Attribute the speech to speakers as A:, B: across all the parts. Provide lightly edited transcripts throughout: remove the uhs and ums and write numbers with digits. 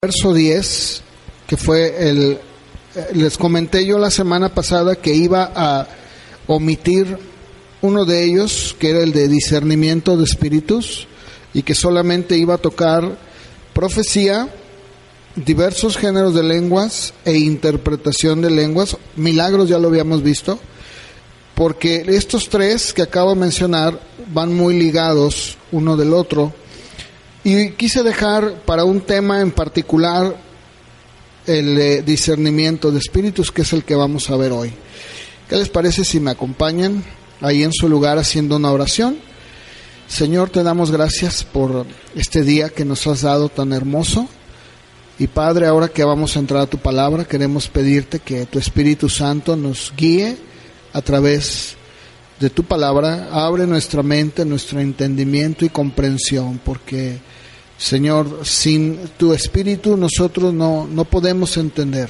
A: Verso 10, que fue les comenté yo la semana pasada que iba a omitir uno de ellos, que era el de discernimiento de espíritus, y que solamente iba a tocar profecía, diversos géneros de lenguas e interpretación de lenguas. Milagros ya lo habíamos visto, porque estos tres que acabo de mencionar van muy ligados uno del otro. Y quise dejar para un tema en particular el discernimiento de espíritus, que es el que vamos a ver hoy. ¿Qué les parece si me acompañan ahí en su lugar haciendo una oración? Señor, te damos gracias por este día que nos has dado tan hermoso. Y Padre, ahora que vamos a entrar a tu palabra, queremos pedirte que tu Espíritu Santo nos guíe a través de tu palabra. Abre nuestra mente, nuestro entendimiento y comprensión, porque, Señor, sin tu Espíritu nosotros no podemos entender.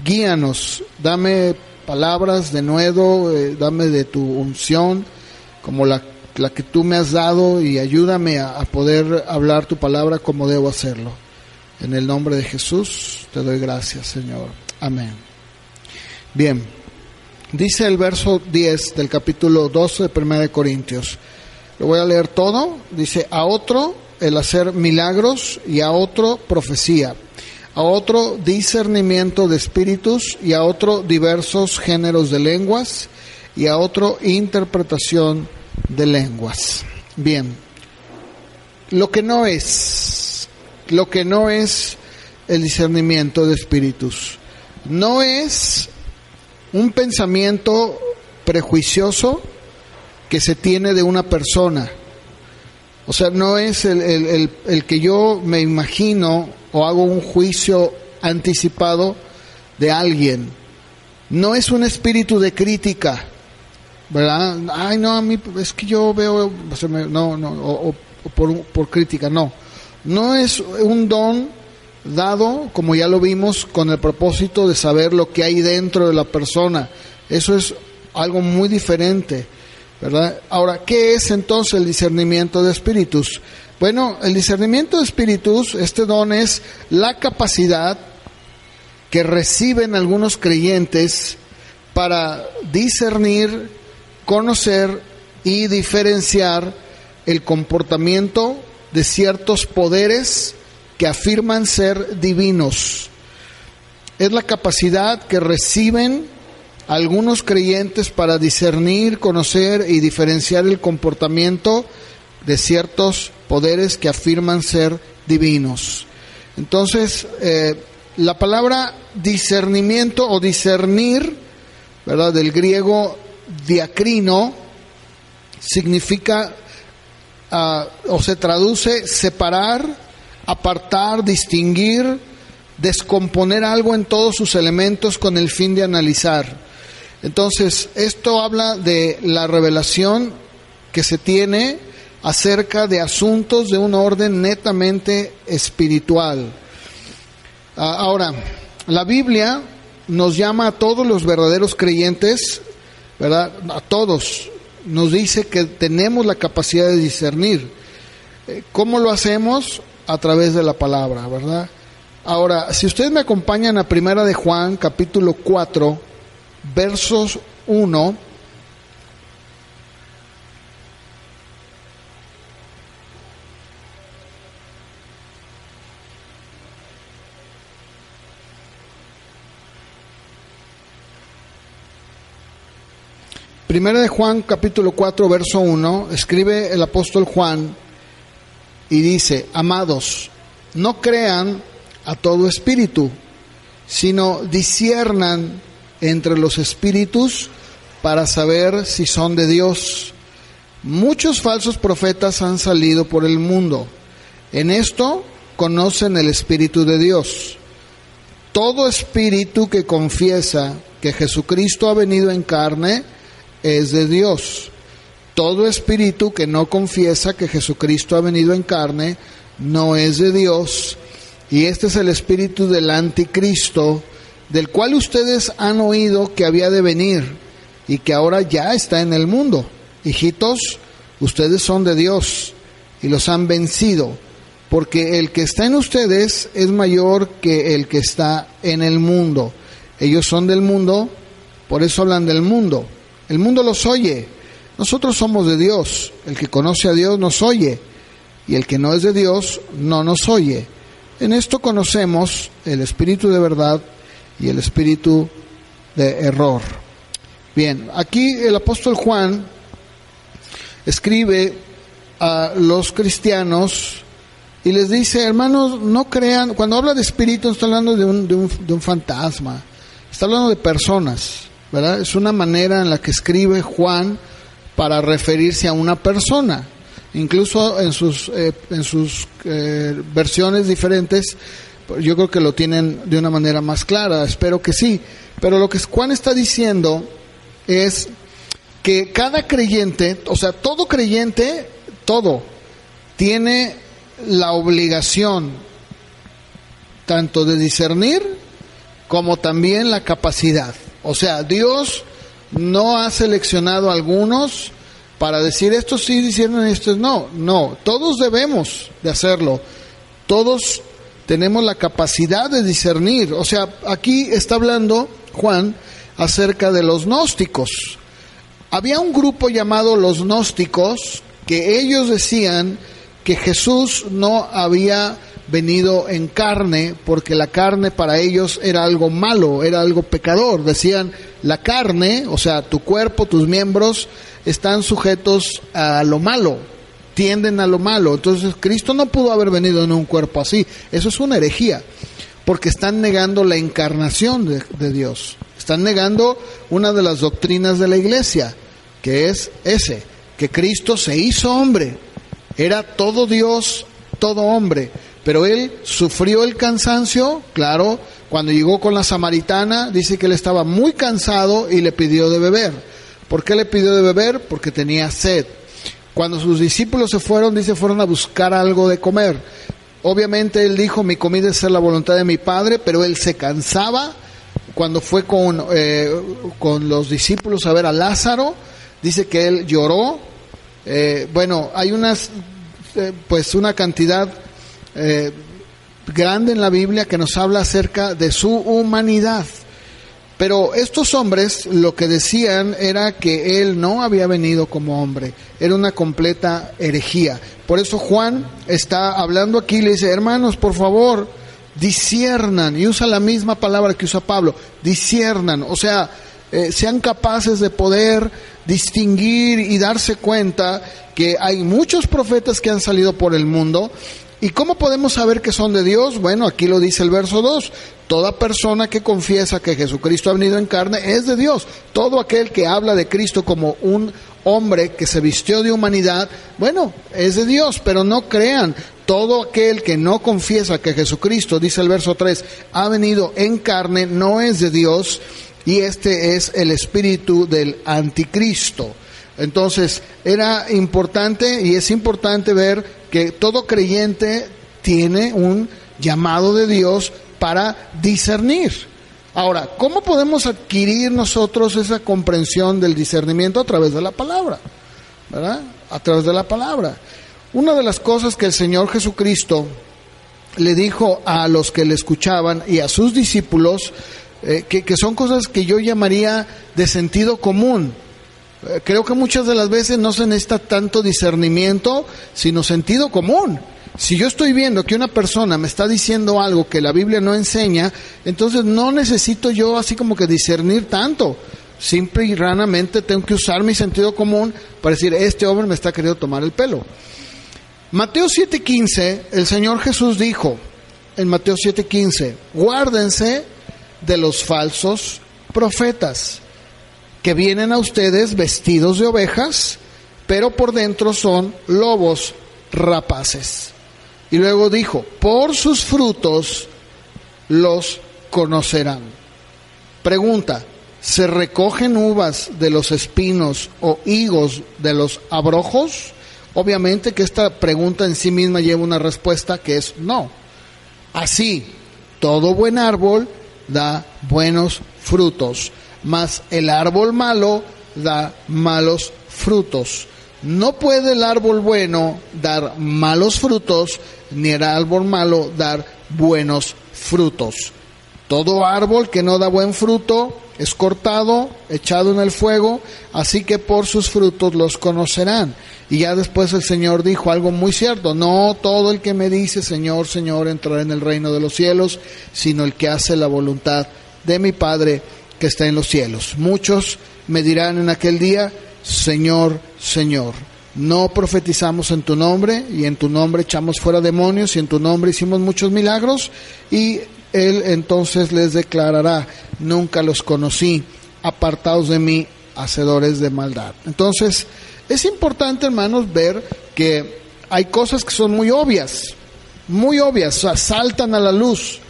A: Guíanos, dame palabras de nuevo, dame de tu unción, como la que tú me has dado, y ayúdame a poder hablar tu palabra como debo hacerlo. En el nombre de Jesús te doy gracias, Señor. Amén. Bien. Dice el verso 10 del capítulo 12 de 1 de Corintios. Lo voy a leer todo. Dice: a otro el hacer milagros, y a otro profecía, a otro discernimiento de espíritus, y a otro diversos géneros de lenguas, y a otro interpretación de lenguas. Bien. Lo que no es el discernimiento de espíritus, no es un pensamiento prejuicioso que se tiene de una persona. O sea, no es el que yo me imagino o hago un juicio anticipado de alguien. No es un espíritu de crítica, ¿verdad? Ay, no, a mí es que yo veo, o por crítica, no. No es un don dado, como ya lo vimos, con el propósito de saber lo que hay dentro de la persona. Eso es algo muy diferente, ¿verdad? Ahora, ¿qué es entonces el discernimiento de espíritus? Bueno, el discernimiento de espíritus, este don es la capacidad que reciben algunos creyentes para discernir, conocer y diferenciar el comportamiento de ciertos poderes que afirman ser divinos. Es la capacidad que reciben algunos creyentes para discernir, conocer y diferenciar el comportamiento de ciertos poderes que afirman ser divinos. Entonces, la palabra discernimiento o discernir, ¿verdad?, del griego diacrino, significa o se traduce separar, apartar, distinguir, descomponer algo en todos sus elementos con el fin de analizar. Entonces, esto habla de la revelación que se tiene acerca de asuntos de un orden netamente espiritual. Ahora, la Biblia nos llama a todos los verdaderos creyentes, ¿verdad? A todos. Nos dice que tenemos la capacidad de discernir. ¿Cómo lo hacemos? A través de la palabra, ¿verdad? Ahora, si ustedes me acompañan a 1 de Juan, capítulo 4, versos 1. Primera de Juan, capítulo 4, verso 1, escribe el apóstol Juan y dice: amados, no crean a todo espíritu, sino disciernan entre los espíritus para saber si son de Dios. Muchos falsos profetas han salido por el mundo. En esto conocen el Espíritu de Dios. Todo espíritu que confiesa que Jesucristo ha venido en carne es de Dios. Todo espíritu que no confiesa que Jesucristo ha venido en carne no es de Dios. Y este es el espíritu del anticristo, del cual ustedes han oído que había de venir y que ahora ya está en el mundo. Hijitos, ustedes son de Dios y los han vencido, porque el que está en ustedes es mayor que el que está en el mundo. Ellos son del mundo, por eso hablan del mundo. El mundo los oye. Nosotros somos de Dios. El que conoce a Dios nos oye, y el que no es de Dios no nos oye. En esto conocemos el espíritu de verdad y el espíritu de error. Bien, aquí el apóstol Juan escribe a los cristianos y les dice: hermanos, no crean. Cuando habla de espíritu, no está hablando de un fantasma, está hablando de personas, ¿verdad? Es una manera en la que escribe Juan para referirse a una persona. Incluso en sus versiones diferentes, yo creo que lo tienen de una manera más clara, espero que sí. Pero lo que Juan está diciendo es que cada creyente, o sea, todo creyente, todo, tiene la obligación tanto de discernir como también la capacidad. O sea, Dios no ha seleccionado a algunos para decir estos sí disciernen, estos no, todos debemos de hacerlo, todos tenemos la capacidad de discernir. O sea, aquí está hablando Juan acerca de los gnósticos. Había un grupo llamado los gnósticos que ellos decían que Jesús no había venido en carne, porque la carne para ellos era algo malo, era algo pecador. Decían, la carne, o sea, tu cuerpo, tus miembros, están sujetos a lo malo, tienden a lo malo. Entonces Cristo no pudo haber venido en un cuerpo así. Eso es una herejía, porque están negando la encarnación de Dios. Están negando una de las doctrinas de la iglesia, que es que Cristo se hizo hombre. Era todo Dios, todo hombre. Pero Él sufrió el cansancio, claro. Cuando llegó con la samaritana, dice que Él estaba muy cansado y le pidió de beber. ¿Por qué le pidió de beber? Porque tenía sed. Cuando sus discípulos se fueron, dice, fueron a buscar algo de comer. Obviamente Él dijo, mi comida es hacer la voluntad de mi Padre, pero Él se cansaba. Cuando fue con los discípulos a ver a Lázaro, dice que Él lloró. Hay una cantidad grande en la Biblia que nos habla acerca de su humanidad. Pero estos hombres lo que decían era que Él no había venido como hombre. Era una completa herejía. Por eso Juan está hablando aquí y le dice, hermanos, por favor, disciernan. Y usa la misma palabra que usa Pablo, disciernan. O sea, sean capaces de poder distinguir y darse cuenta que hay muchos profetas que han salido por el mundo. ¿Y cómo podemos saber que son de Dios? Bueno, aquí lo dice el verso 2. Toda persona que confiesa que Jesucristo ha venido en carne es de Dios. Todo aquel que habla de Cristo como un hombre que se vistió de humanidad, bueno, es de Dios. Pero no crean, todo aquel que no confiesa que Jesucristo, dice el verso 3, ha venido en carne, no es de Dios. Y este es el espíritu del anticristo. Entonces, era importante y es importante ver que todo creyente tiene un llamado de Dios para discernir. Ahora, ¿cómo podemos adquirir nosotros esa comprensión del discernimiento? A través de la palabra, ¿verdad? A través de la palabra. Una de las cosas que el Señor Jesucristo le dijo a los que le escuchaban y a sus discípulos, que son cosas que yo llamaría de sentido común. Creo que muchas de las veces no se necesita tanto discernimiento, sino sentido común. Si yo estoy viendo que una persona me está diciendo algo que la Biblia no enseña, entonces no necesito yo así como que discernir tanto. Simple y llanamente tengo que usar mi sentido común para decir, este hombre me está queriendo tomar el pelo. Mateo 7:15, el Señor Jesús dijo en Mateo 7:15, guárdense de los falsos profetas, que vienen a ustedes vestidos de ovejas, pero por dentro son lobos rapaces. Y luego dijo, por sus frutos los conocerán. Pregunta, ¿se recogen uvas de los espinos o higos de los abrojos? Obviamente que esta pregunta en sí misma lleva una respuesta que es no. Así, todo buen árbol da buenos frutos, mas el árbol malo da malos frutos. No puede el árbol bueno dar malos frutos, ni el árbol malo dar buenos frutos. Todo árbol que no da buen fruto es cortado, echado en el fuego, así que por sus frutos los conocerán. Y ya después el Señor dijo algo muy cierto: no todo el que me dice Señor, Señor entrará en el reino de los cielos, sino el que hace la voluntad de mi Padre que está en los cielos. Muchos me dirán en aquel día: Señor, Señor, no profetizamos en tu nombre, y en tu nombre echamos fuera demonios, y en tu nombre hicimos muchos milagros. Y Él entonces les declarará: nunca los conocí, apartados de mí, hacedores de maldad. Entonces, es importante, hermanos, ver que hay cosas que son muy obvias, o sea, saltan a la luz.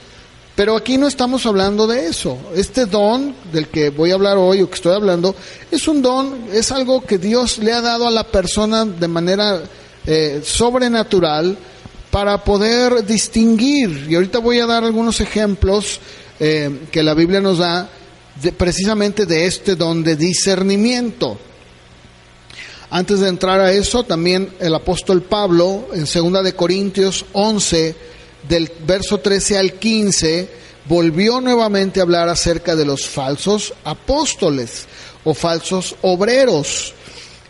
A: Pero aquí no estamos hablando de eso. Este don del que voy a hablar hoy, o que estoy hablando, es un don, es algo que Dios le ha dado a la persona de manera sobrenatural, para poder distinguir. Y ahorita voy a dar algunos ejemplos que la Biblia nos da precisamente de este don de discernimiento. Antes de entrar a eso, también el apóstol Pablo, en 2 de Corintios 11, del verso 13 al 15, volvió nuevamente a hablar acerca de los falsos apóstoles o falsos obreros.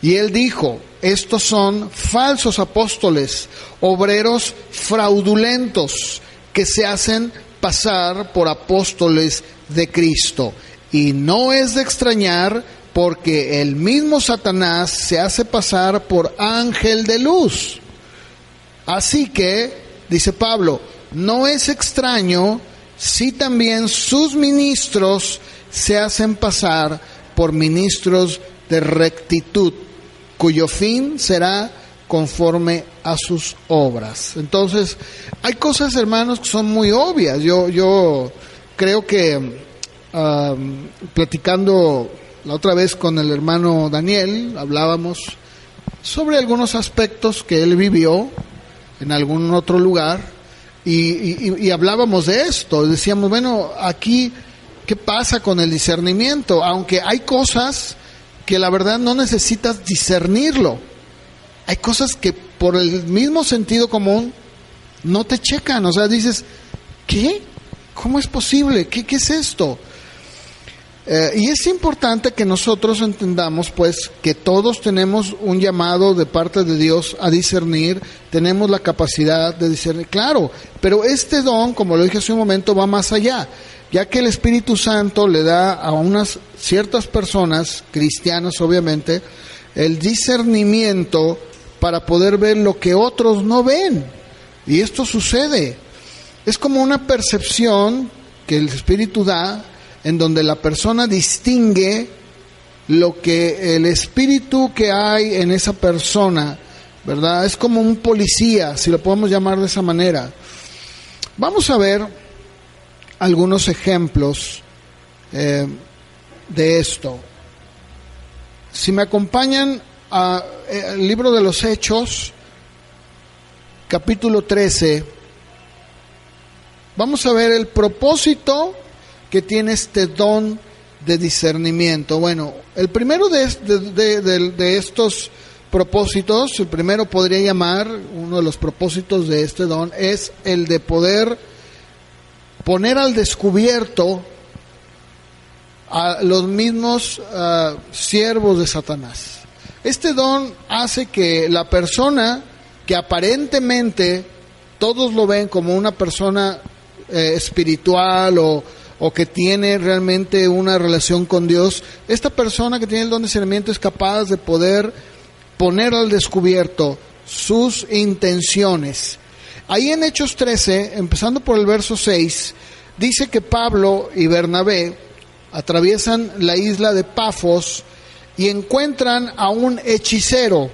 A: Y él dijo: estos son falsos apóstoles, obreros fraudulentos, que se hacen pasar por apóstoles de Cristo. Y no es de extrañar, porque el mismo Satanás se hace pasar por ángel de luz. Así que, dice Pablo, no es extraño si también sus ministros se hacen pasar por ministros de rectitud, cuyo fin será conforme a sus obras. Entonces, hay cosas, hermanos, que son muy obvias. Yo creo que platicando la otra vez con el hermano Daniel, hablábamos sobre algunos aspectos que él vivió en algún otro lugar, y hablábamos de esto. Decíamos, bueno, aquí, ¿qué pasa con el discernimiento? Aunque hay cosas que la verdad no necesitas discernirlo. Hay cosas que por el mismo sentido común no te checan. O sea, dices, ¿qué? ¿Cómo es posible? ¿Qué es esto? Y es importante que nosotros entendamos, pues, que todos tenemos un llamado de parte de Dios a discernir, tenemos la capacidad de discernir, claro, pero este don, como lo dije hace un momento, va más allá, ya que el Espíritu Santo le da a unas ciertas personas, cristianas obviamente, el discernimiento para poder ver lo que otros no ven. Y esto sucede, es como una percepción que el Espíritu da, en donde la persona distingue lo que el espíritu que hay en esa persona, ¿verdad? Es como un policía, si lo podemos llamar de esa manera. Vamos a ver algunos ejemplos de esto. Si me acompañan al libro de los Hechos, capítulo 13, vamos a ver el propósito que tiene este don de discernimiento. Bueno, el primero de estos propósitos, el primero podría llamar, uno de los propósitos de este don, es el de poder poner al descubierto a los mismos siervos de Satanás. Este don hace que la persona que aparentemente todos lo ven como una persona espiritual o que tiene realmente una relación con Dios, esta persona que tiene el don de discernimiento es capaz de poder poner al descubierto sus intenciones. Ahí en Hechos 13, empezando por el verso 6, dice que Pablo y Bernabé atraviesan la isla de Pafos y encuentran a un hechicero.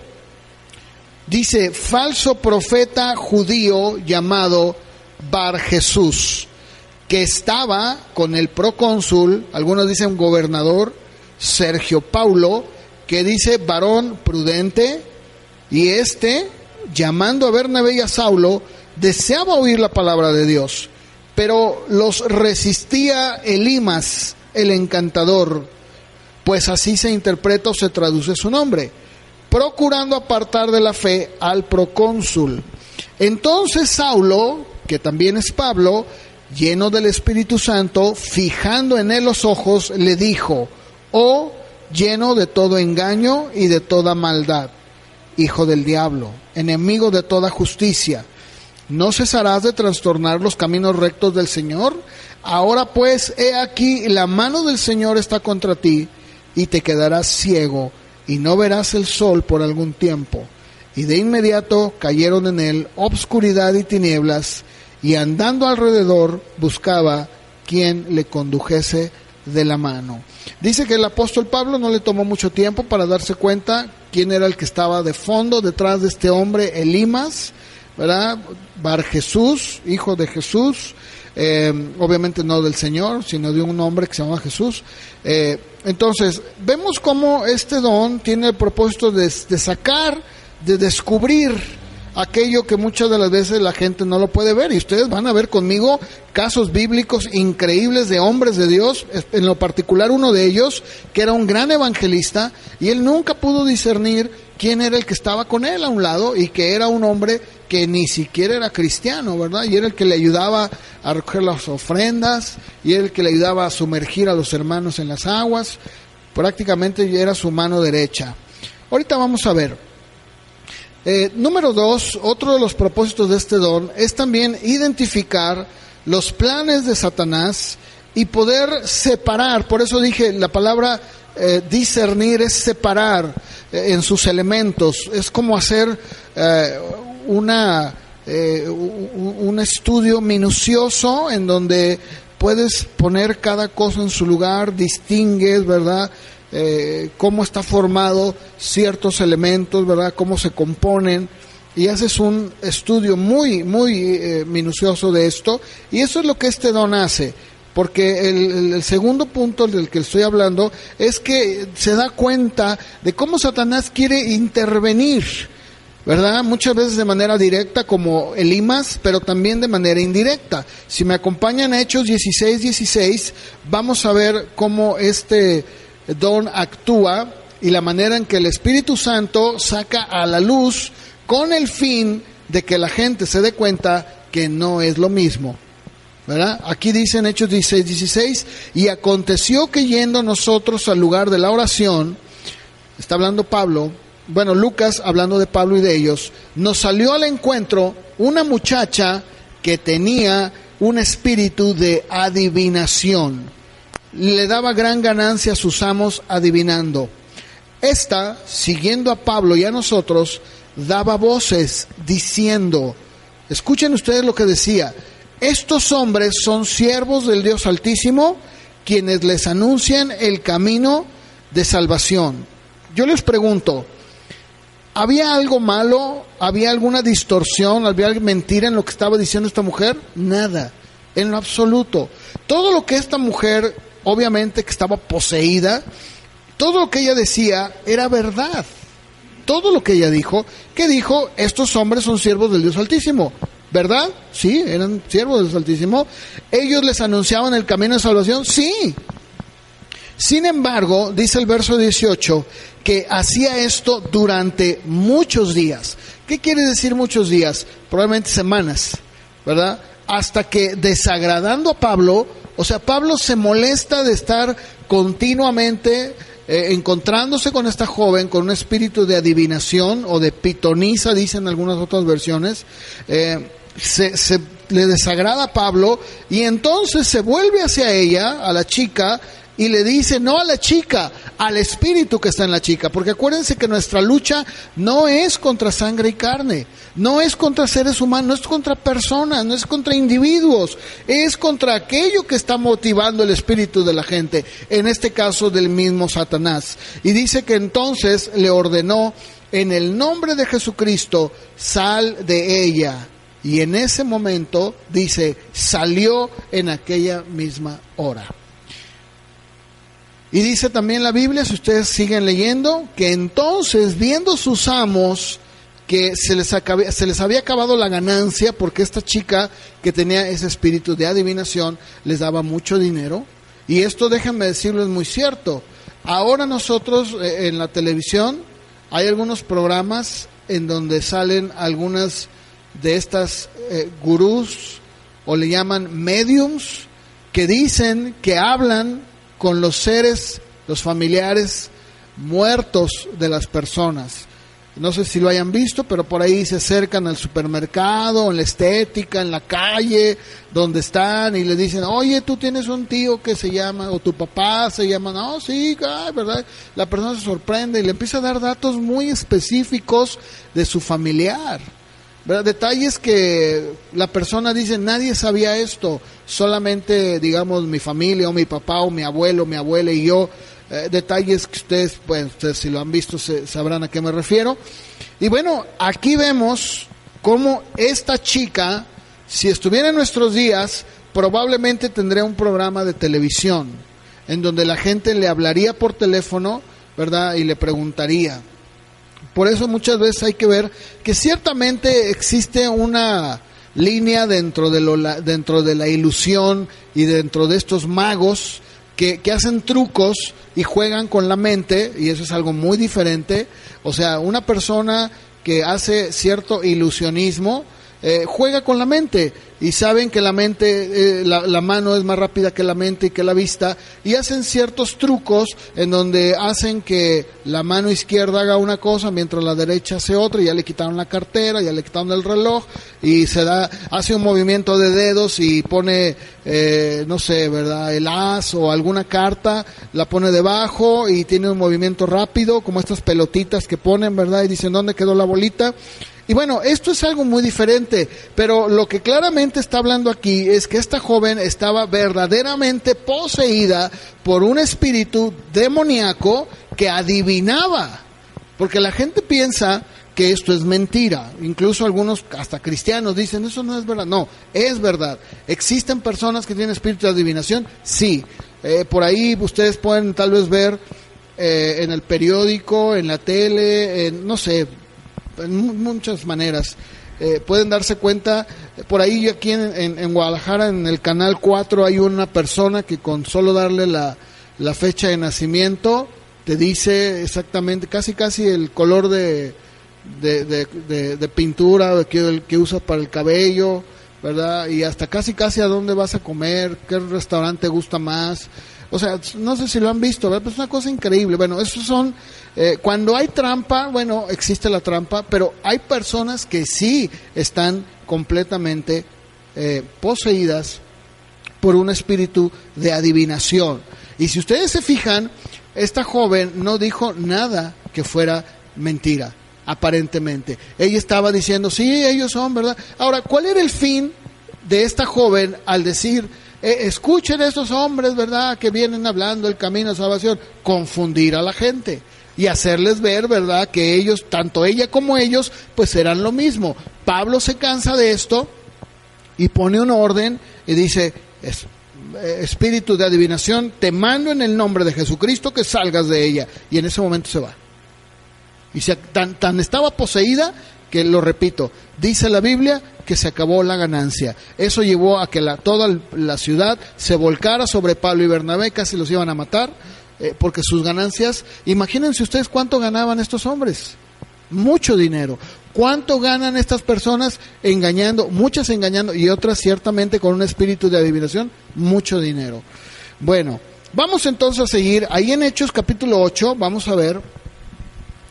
A: Dice, falso profeta judío llamado Bar Jesús, que estaba con el procónsul, algunos dicen gobernador, Sergio Paulo, que dice varón prudente, y llamando a Bernabé y a Saulo, deseaba oír la palabra de Dios, pero los resistía Elimas, el encantador, pues así se interpreta o se traduce su nombre. procurando apartar de la fe al procónsul. Entonces Saulo, que también es Pablo, lleno del Espíritu Santo, fijando en él los ojos, le dijo: oh, lleno de todo engaño y de toda maldad, hijo del diablo, enemigo de toda justicia, ¿no cesarás de trastornar los caminos rectos del Señor? Ahora pues, he aquí, la mano del Señor está contra ti, y te quedarás ciego, y no verás el sol por algún tiempo. Y de inmediato cayeron en él obscuridad y tinieblas, y andando alrededor buscaba quien le condujese de la mano. Dice que el apóstol Pablo no le tomó mucho tiempo para darse cuenta quién era el que estaba de fondo detrás de este hombre, Elimas, ¿verdad? Bar Jesús, hijo de Jesús, obviamente no del Señor, sino de un hombre que se llama Jesús. Entonces, vemos cómo este don tiene el propósito de sacar, de descubrir aquello que muchas de las veces la gente no lo puede ver, y ustedes van a ver conmigo casos bíblicos increíbles de hombres de Dios, en lo particular uno de ellos que era un gran evangelista, y él nunca pudo discernir quién era el que estaba con él a un lado, y que era un hombre que ni siquiera era cristiano, ¿verdad? Y era el que le ayudaba a recoger las ofrendas, y era el que le ayudaba a sumergir a los hermanos en las aguas, prácticamente era su mano derecha. Ahorita vamos a ver. Número 2, otro de los propósitos de este don es también identificar los planes de Satanás y poder separar. Por eso dije, la palabra discernir es separar en sus elementos. Es como hacer un estudio minucioso en donde puedes poner cada cosa en su lugar, distingues, ¿verdad? Cómo está formado ciertos elementos, ¿verdad? Cómo se componen, y haces un estudio muy minucioso de esto, y eso es lo que este don hace, porque el segundo punto del que estoy hablando es que se da cuenta de cómo Satanás quiere intervenir, ¿verdad? Muchas veces de manera directa como Elimas, pero también de manera indirecta. Si me acompañan a Hechos 16:16, vamos a ver cómo este don actúa y la manera en que el Espíritu Santo saca a la luz con el fin de que la gente se dé cuenta que no es lo mismo, ¿verdad? Aquí dice en Hechos 16:16, y aconteció que yendo nosotros al lugar de la oración, está hablando Pablo, bueno, Lucas hablando de Pablo y de ellos, nos salió al encuentro una muchacha que tenía un espíritu de adivinación. Le daba gran ganancia a sus amos adivinando. Esta, siguiendo a Pablo y a nosotros, daba voces diciendo, escuchen ustedes lo que decía: estos hombres son siervos del Dios Altísimo, quienes les anuncian el camino de salvación. Yo les pregunto, ¿había algo malo? ¿Había alguna distorsión? ¿Había mentira en lo que estaba diciendo esta mujer? Nada, en lo absoluto. Todo lo que esta mujer, obviamente que estaba poseída, todo lo que ella decía era verdad. Todo lo que ella dijo, ¿qué dijo? Estos hombres son siervos del Dios Altísimo, ¿verdad? Sí, eran siervos del Dios Altísimo. Ellos les anunciaban el camino de salvación, sí. Sin embargo, dice el verso 18, que hacía esto durante muchos días. ¿Qué quiere decir muchos días? Probablemente semanas, ¿verdad? Hasta que, desagradando a Pablo, o sea, Pablo se molesta de estar continuamente encontrándose con esta joven con un espíritu de adivinación o de pitonisa, dicen algunas otras versiones. Le desagrada a Pablo, y entonces se vuelve hacia ella, a la chica, y le dice, no a la chica, al espíritu que está en la chica, porque acuérdense que nuestra lucha no es contra sangre y carne, no es contra seres humanos, no es contra personas, no es contra individuos, es contra aquello que está motivando el espíritu de la gente, en este caso del mismo Satanás. Y dice que entonces le ordenó, en el nombre de Jesucristo, sal de ella. Y en ese momento, dice, salió en aquella misma hora. Y dice también la Biblia, si ustedes siguen leyendo, que entonces, viendo sus amos que se les había acabado la ganancia, porque esta chica que tenía ese espíritu de adivinación les daba mucho dinero, y esto, déjenme decirlo, es muy cierto. Ahora nosotros en la televisión hay algunos programas en donde salen algunas de estas gurús, o le llaman mediums, que dicen que hablan con los seres, los familiares muertos de las personas. No sé si lo hayan visto, pero por ahí se acercan al supermercado, en la estética, en la calle, donde están, y le dicen, oye, tú tienes un tío que se llama, o tu papá se llama, no, sí, ¿verdad? La persona se sorprende y le empieza a dar datos muy específicos de su familiar, ¿verdad? Detalles que la persona dice, nadie sabía esto, solamente, digamos, mi familia, o mi papá, o mi abuelo, mi abuela y yo. Detalles que ustedes, pues, ustedes si lo han visto sabrán a qué me refiero. Y bueno, aquí vemos cómo esta chica, si estuviera en nuestros días, probablemente tendría un programa de televisión en donde la gente le hablaría por teléfono, ¿verdad? Y le preguntaría. Por eso muchas veces hay que ver que ciertamente existe una línea dentro de la ilusión y dentro de estos magos que hacen trucos y juegan con la mente, y eso es algo muy diferente. O sea, una persona que hace cierto ilusionismo juega con la mente, y saben que la mente, la mano es más rápida que la mente y que la vista, y hacen ciertos trucos en donde hacen que la mano izquierda haga una cosa mientras la derecha hace otra, y ya le quitaron la cartera, ya le quitaron el reloj, y hace un movimiento de dedos y pone, no sé, ¿verdad? El as o alguna carta, la pone debajo y tiene un movimiento rápido, como estas pelotitas que ponen, ¿verdad? Y dicen, ¿dónde quedó la bolita? Y bueno, esto es algo muy diferente, pero lo que claramente está hablando aquí es que esta joven estaba verdaderamente poseída por un espíritu demoníaco que adivinaba, porque la gente piensa que esto es mentira. Incluso algunos, hasta cristianos, dicen, eso no es verdad. No, es verdad. ¿Existen personas que tienen espíritu de adivinación? Sí. Por ahí ustedes pueden tal vez ver en el periódico, en la tele, no sé, en muchas maneras. Pueden darse cuenta, por ahí aquí en Guadalajara, en el Canal 4, hay una persona que con solo darle la fecha de nacimiento, te dice exactamente, casi el color de pintura que usa para el cabello, ¿verdad? Y hasta casi a dónde vas a comer, qué restaurante te gusta más. O sea, no sé si lo han visto, ¿verdad? Pero es una cosa increíble. Bueno, esos son, cuando hay trampa, bueno, existe la trampa, pero hay personas que sí están completamente poseídas por un espíritu de adivinación. Y si ustedes se fijan, esta joven no dijo nada que fuera mentira, aparentemente. Ella estaba diciendo, sí, ellos son, ¿verdad? Ahora, ¿cuál era el fin de esta joven al decir, escuchen a estos hombres, ¿verdad?, que vienen hablando el camino de salvación? Confundir a la gente y hacerles ver, ¿verdad?, que ellos, tanto ella como ellos, pues eran lo mismo. Pablo se cansa de esto y pone un orden y dice, espíritu de adivinación, te mando en el nombre de Jesucristo que salgas de ella. Y en ese momento se va. Y tan estaba poseída que, lo repito, dice la Biblia que se acabó la ganancia. Eso llevó a que toda la ciudad se volcara sobre Pablo y Bernabé, casi los iban a matar, porque sus ganancias, imagínense ustedes cuánto ganaban estos hombres, mucho dinero. ¿Cuánto ganan estas personas engañando? Muchas engañando y otras ciertamente con un espíritu de adivinación, mucho dinero. Bueno, vamos entonces a seguir, ahí en Hechos capítulo 8, vamos a ver,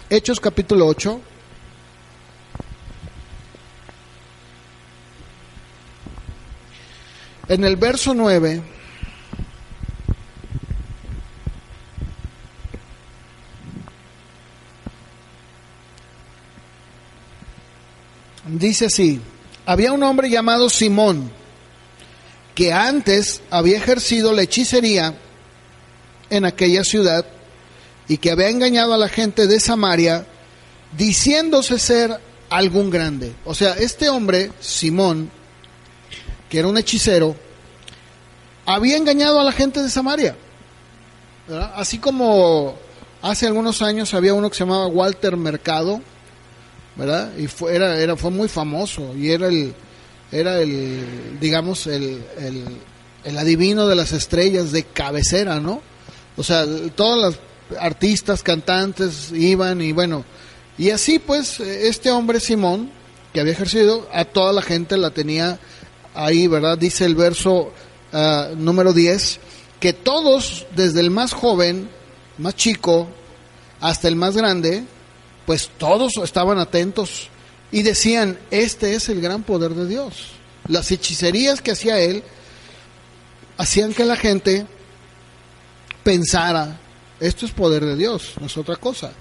A: Hechos capítulo 8. En el verso 9, dice así, había un hombre llamado Simón, que antes había ejercido la hechicería en aquella ciudad y que había engañado a la gente de Samaria, diciéndose ser algún grande. O sea, este hombre, Simón, que era un hechicero, había engañado a la gente de Samaria, ¿verdad? Así como hace algunos años había uno que se llamaba Walter Mercado, ¿verdad? Y fue muy famoso y era el digamos el adivino de las estrellas de cabecera, ¿no? O sea, todas artistas, cantantes iban y bueno, y así pues este hombre Simón, que había ejercido, a toda la gente la tenía ahí, ¿verdad? Dice el verso número 10, que todos, desde el más joven, más chico, hasta el más grande, pues todos estaban atentos y decían, este es el gran poder de Dios. Las hechicerías que hacía él hacían que la gente pensara, esto es poder de Dios, no es otra cosa.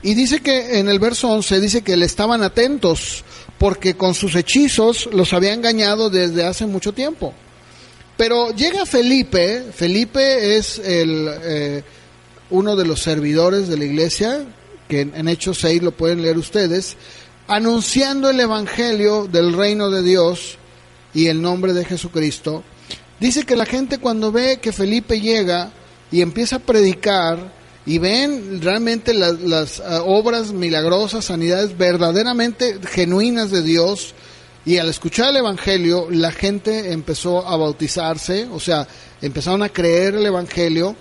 A: Y dice que en el verso 11, dice que le estaban atentos, porque con sus hechizos los había engañado desde hace mucho tiempo. Pero llega Felipe. Felipe es uno de los servidores de la iglesia, que en Hechos 6 lo pueden leer ustedes, anunciando el evangelio del reino de Dios y el nombre de Jesucristo. Dice que la gente, cuando ve que Felipe llega y empieza a predicar y ven realmente las obras milagrosas, sanidades verdaderamente genuinas de Dios, y al escuchar el evangelio la gente empezó a bautizarse, o sea, empezaron a creer el evangelio.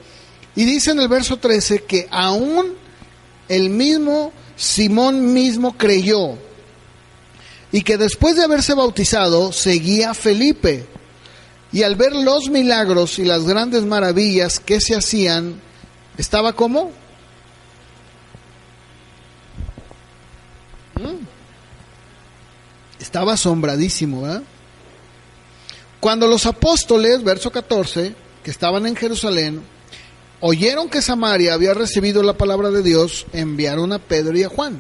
A: Y dice en el verso 13 que aún el mismo Simón mismo creyó, y que después de haberse bautizado seguía a Felipe, y al ver los milagros y las grandes maravillas que se hacían, ¿estaba cómo? Estaba asombradísimo, ¿verdad? Cuando los apóstoles, verso 14, que estaban en Jerusalén, oyeron que Samaria había recibido la palabra de Dios, enviaron a Pedro y a Juan,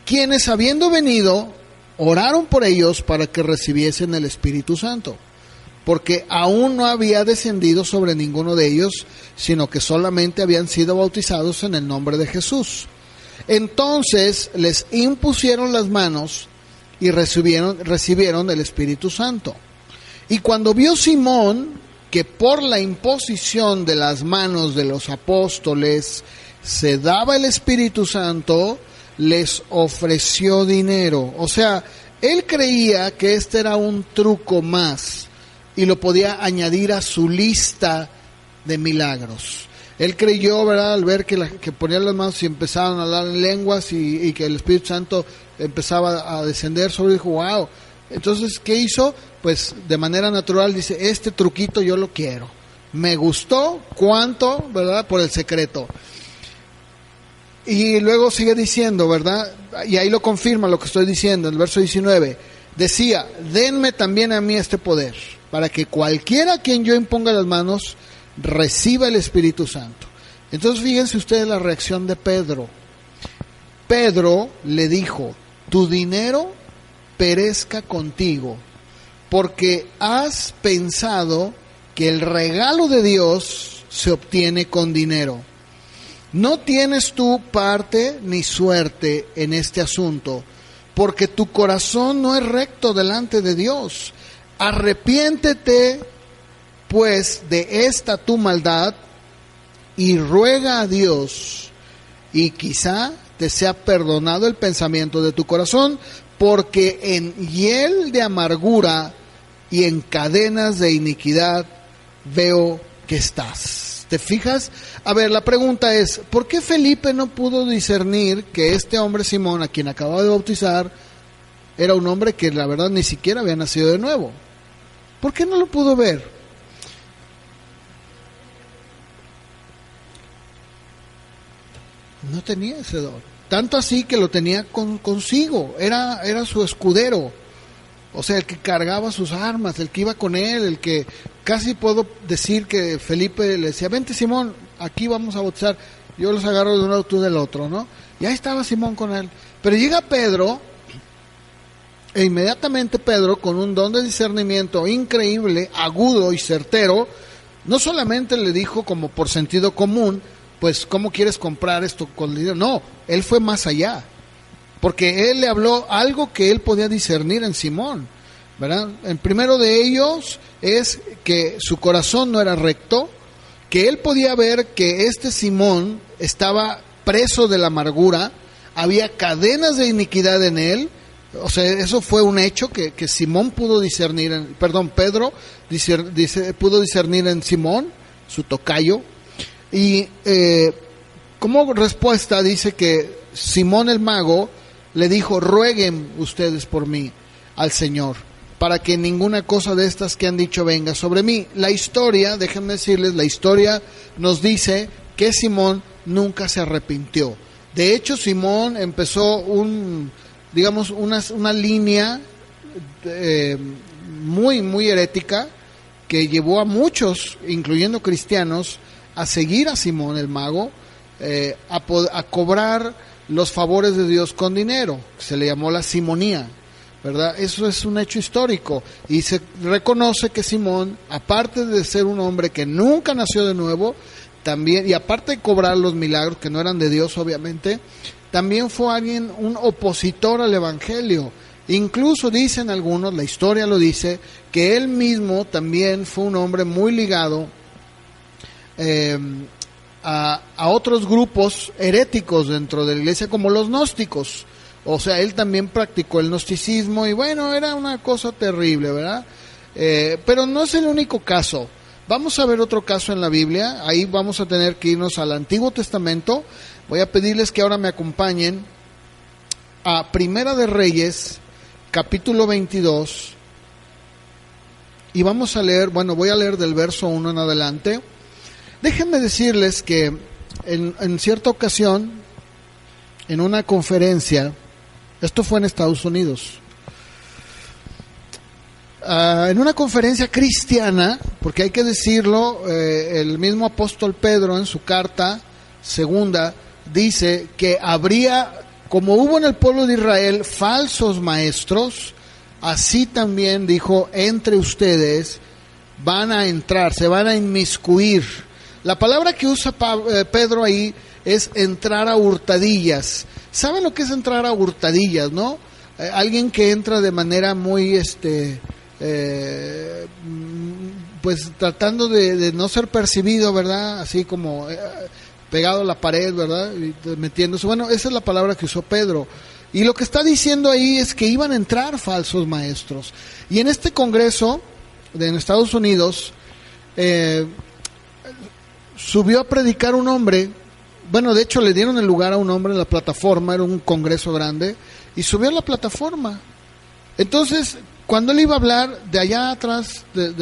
A: quienes, habiendo venido, oraron por ellos para que recibiesen el Espíritu Santo, porque aún no había descendido sobre ninguno de ellos, sino que solamente habían sido bautizados en el nombre de Jesús. Entonces les impusieron las manos y recibieron el Espíritu Santo. Y cuando vio Simón que por la imposición de las manos de los apóstoles se daba el Espíritu Santo, les ofreció dinero. O sea, él creía que este era un truco más y lo podía añadir a su lista de milagros. Él creyó, ¿verdad?, al ver que ponían las manos y empezaban a hablar en lenguas y que el Espíritu Santo empezaba a descender sobre él, dijo, wow. Entonces, ¿qué hizo? Pues de manera natural dice, este truquito yo lo quiero. Me gustó, ¿cuánto? ¿Verdad? Por el secreto. Y luego sigue diciendo, ¿verdad? Y ahí lo confirma lo que estoy diciendo, en el verso 19. Decía, denme también a mí este poder, para que cualquiera a quien yo imponga las manos reciba el Espíritu Santo. Entonces fíjense ustedes la reacción de Pedro. Pedro le dijo, tu dinero perezca contigo, porque has pensado que el regalo de Dios se obtiene con dinero. No tienes tú parte ni suerte en este asunto, porque tu corazón no es recto delante de Dios. Arrepiéntete pues de esta tu maldad y ruega a Dios, y quizá te sea perdonado el pensamiento de tu corazón, porque en hiel de amargura y en cadenas de iniquidad veo que estás. ¿Te fijas? A ver, la pregunta es, ¿por qué Felipe no pudo discernir que este hombre Simón, a quien acababa de bautizar, era un hombre que la verdad ni siquiera había nacido de nuevo? ¿Por qué no lo pudo ver? No tenía ese don. Tanto así que lo tenía consigo. Era su escudero. O sea, el que cargaba sus armas, el que iba con él, el que casi puedo decir que Felipe le decía, vente Simón, aquí vamos a bautizar. Yo los agarro de un lado, tú del otro, ¿no? Y ahí estaba Simón con él. Pero llega Pedro, e inmediatamente Pedro, con un don de discernimiento increíble, agudo y certero, no solamente le dijo como por sentido común, pues, ¿cómo quieres comprar esto con dinero? No, él fue más allá, porque él le habló algo que él podía discernir en Simón, ¿verdad? El primero de ellos es que su corazón no era recto, que él podía ver que este Simón estaba preso de la amargura, había cadenas de iniquidad en él. O sea, eso fue un hecho que Simón pudo discernir, Pedro pudo discernir en Simón, su tocayo. Y Como respuesta dice que Simón el mago le dijo: rueguen ustedes por mí al Señor, para que ninguna cosa de estas que han dicho venga sobre mí. La historia, déjenme decirles, la historia nos dice que Simón nunca se arrepintió. De hecho, Simón empezó una línea muy herética que llevó a muchos, incluyendo cristianos, a seguir a Simón el mago, a cobrar los favores de Dios con dinero. Se le llamó la simonía, ¿verdad? Eso es un hecho histórico, y se reconoce que Simón, aparte de ser un hombre que nunca nació de nuevo, también, y aparte de cobrar los milagros que no eran de Dios, obviamente, también fue un opositor al evangelio. Incluso dicen algunos, la historia lo dice, que él mismo también fue un hombre muy ligado a otros grupos heréticos dentro de la iglesia, como los gnósticos. O sea, él también practicó el gnosticismo, y bueno, era una cosa terrible, ¿verdad? Pero no es el único caso. Vamos a ver otro caso en la Biblia. Ahí vamos a tener que irnos al Antiguo Testamento. Voy a pedirles que ahora me acompañen a Primera de Reyes, capítulo 22, y vamos a leer, voy a leer del verso 1 en adelante. Déjenme decirles que en cierta ocasión, en una conferencia, esto fue en Estados Unidos, en una conferencia cristiana, porque hay que decirlo, el mismo apóstol Pedro en su carta segunda dice que habría, como hubo en el pueblo de Israel falsos maestros, así también dijo, entre ustedes van a entrar, se van a inmiscuir. La palabra que usa Pedro ahí es entrar a hurtadillas. ¿Saben lo que es entrar a hurtadillas, no? Alguien que entra de manera muy, pues tratando de no ser percibido, ¿verdad? Así como pegado a la pared, ¿verdad? Y metiéndose. Bueno, esa es la palabra que usó Pedro. Y lo que está diciendo ahí es que iban a entrar falsos maestros. Y en este congreso en Estados Unidos, subió a predicar un hombre. Bueno, de hecho le dieron el lugar a un hombre en la plataforma, era un congreso grande, y subió a la plataforma. Entonces, cuando él iba a hablar, de allá atrás de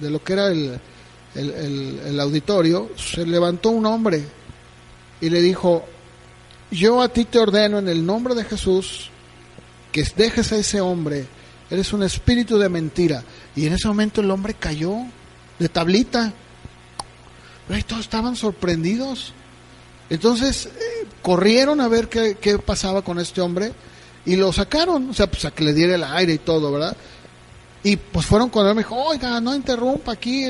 A: lo que era el auditorio, se levantó un hombre y le dijo: yo a ti te ordeno en el nombre de Jesús que dejes a ese hombre, eres un espíritu de mentira. Y en ese momento el hombre cayó de tablita. Y todos estaban sorprendidos. Entonces corrieron a ver qué pasaba con este hombre y lo sacaron, o sea, pues a que le diera el aire y todo, ¿verdad? Y pues fueron con él, me dijo: oiga, no interrumpa aquí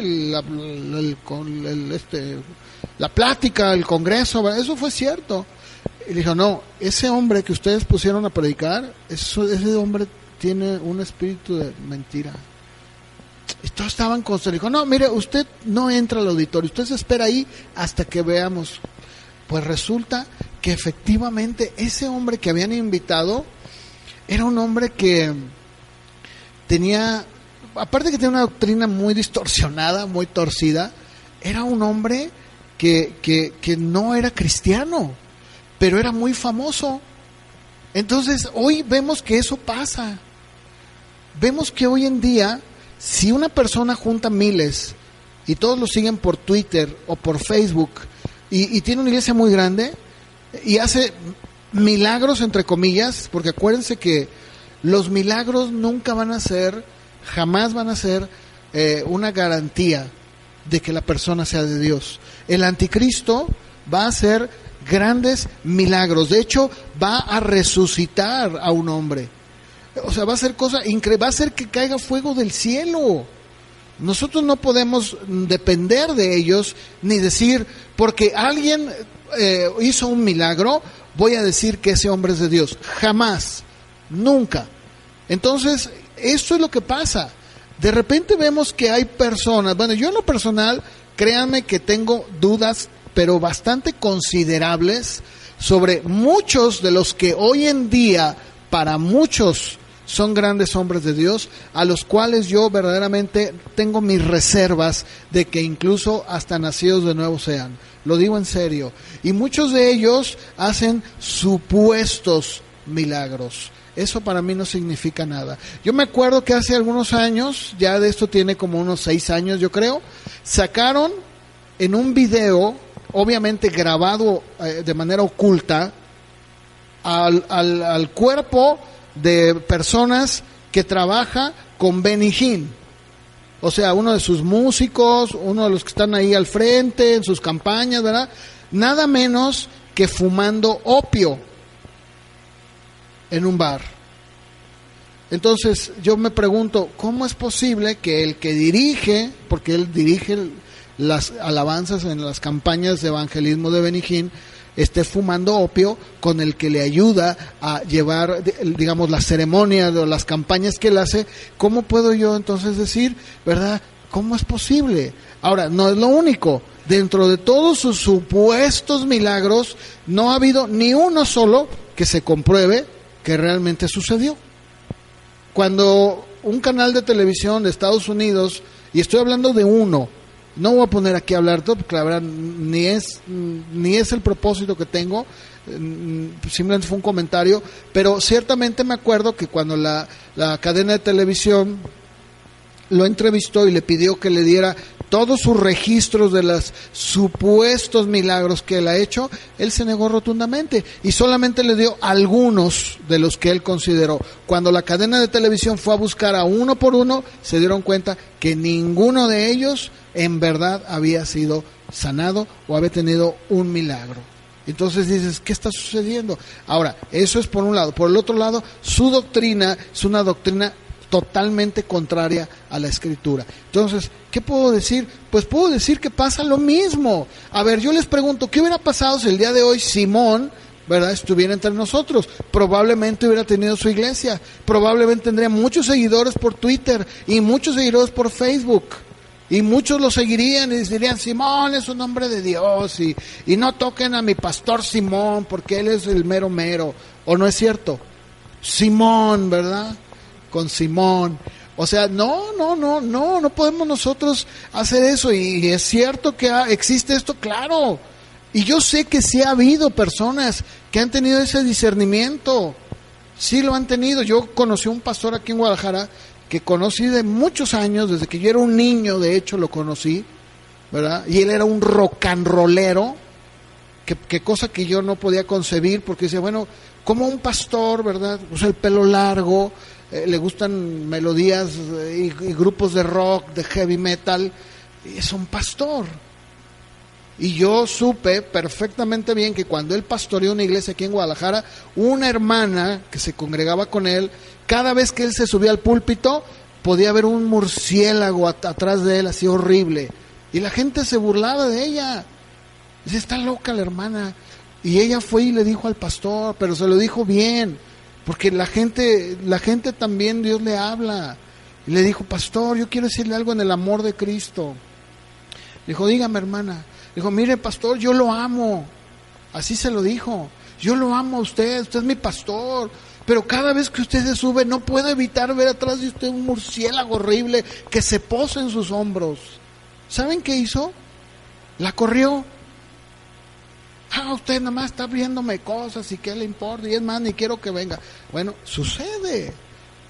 A: la plática, el congreso, ¿verdad? Eso fue cierto. Y le dijo: no, ese hombre que ustedes pusieron a predicar, ese hombre tiene un espíritu de mentira. Y todos estaban consternados. Dijo: no, mire, usted no entra al auditorio, usted se espera ahí hasta que veamos. Pues resulta que efectivamente ese hombre que habían invitado era un hombre que tenía, aparte que tenía una doctrina muy distorsionada, muy torcida, era un hombre que no era cristiano, pero era muy famoso. Entonces hoy vemos que eso pasa. Vemos que hoy en día, si una persona junta miles y todos lo siguen por Twitter o por Facebook y tiene una iglesia muy grande y hace milagros entre comillas, porque acuérdense que los milagros nunca van a ser, jamás van a ser una garantía de que la persona sea de Dios. El anticristo va a hacer grandes milagros, de hecho va a resucitar a un hombre, o sea, va a hacer cosas increíbles, va a hacer que caiga fuego del cielo. Nosotros no podemos depender de ellos, ni decir, porque alguien hizo un milagro, voy a decir que ese hombre es de Dios. Jamás, nunca. Entonces, esto es lo que pasa. De repente vemos que hay personas, bueno, yo en lo personal, créanme que tengo dudas, pero bastante considerables, sobre muchos de los que hoy en día, para muchos, son grandes hombres de Dios, a los cuales yo verdaderamente tengo mis reservas de que incluso hasta nacidos de nuevo sean. Lo digo en serio. Y muchos de ellos hacen supuestos milagros. Eso para mí no significa nada. Yo me acuerdo que hace algunos años, ya de esto tiene como unos 6 años yo creo, sacaron en un video, obviamente grabado de manera oculta, al cuerpo de personas que trabaja con Benny Hinn. O sea, uno de sus músicos, uno de los que están ahí al frente en sus campañas, ¿verdad? Nada menos que fumando opio en un bar. Entonces yo me pregunto, ¿cómo es posible que el que dirige, porque él dirige las alabanzas en las campañas de evangelismo de Benny Hinn, esté fumando opio con el que le ayuda a llevar, digamos, las ceremonias o las campañas que él hace? ¿Cómo puedo yo entonces decir, verdad, cómo es posible? Ahora, no es lo único. Dentro de todos sus supuestos milagros, no ha habido ni uno solo que se compruebe que realmente sucedió. Cuando un canal de televisión de Estados Unidos, y estoy hablando de uno, no voy a poner aquí a hablar todo, porque la verdad ni es el propósito que tengo, simplemente fue un comentario, pero ciertamente me acuerdo que cuando la cadena de televisión lo entrevistó y le pidió que le diera todos sus registros de los supuestos milagros que él ha hecho, él se negó rotundamente y solamente le dio algunos de los que él consideró. Cuando la cadena de televisión fue a buscar a uno por uno, se dieron cuenta que ninguno de ellos en verdad había sido sanado o había tenido un milagro. Entonces dices, ¿qué está sucediendo? Ahora, eso es por un lado. Por el otro lado, su doctrina es una doctrina totalmente contraria a la Escritura. Entonces, ¿qué puedo decir? Pues puedo decir que pasa lo mismo. A ver, yo les pregunto, ¿qué hubiera pasado si el día de hoy Simón, ¿verdad?, estuviera entre nosotros? Probablemente hubiera tenido su iglesia, probablemente tendría muchos seguidores por Twitter y muchos seguidores por Facebook. Y muchos lo seguirían y dirían, Simón es un hombre de Dios y no toquen a mi pastor Simón porque él es el mero mero. ¿O no es cierto? Simón, ¿verdad? Con Simón. O sea, no podemos nosotros hacer eso. Y es cierto que existe esto, claro. Y yo sé que sí ha habido personas que han tenido ese discernimiento. Sí lo han tenido. Yo conocí a un pastor aquí en Guadalajara que conocí de muchos años, desde que yo era un niño, de hecho lo conocí, ¿verdad? Y él era un rock and rollero, que cosa que yo no podía concebir, porque decía, bueno, como un pastor, ¿verdad? Usa el pelo largo, le gustan melodías y grupos de rock, de heavy metal, y es un pastor. Y yo supe perfectamente bien que cuando él pastoreó una iglesia aquí en Guadalajara, una hermana que se congregaba con él, cada vez que él se subía al púlpito, podía haber un murciélago atrás de él, así horrible. Y la gente se burlaba de ella. Dice, está loca la hermana. Y ella fue y le dijo al pastor, pero se lo dijo bien, porque la gente también Dios le habla. Y le dijo, pastor, yo quiero decirle algo en el amor de Cristo. Le dijo, dígame, hermana. Dijo, mire, pastor, yo lo amo. Así se lo dijo. Yo lo amo a usted es mi pastor. Pero cada vez que usted se sube, no puedo evitar ver atrás de usted un murciélago horrible que se posa en sus hombros. ¿Saben qué hizo? La corrió. Usted nada más está viéndome cosas y qué le importa. Y es más, ni quiero que venga. Bueno, sucede.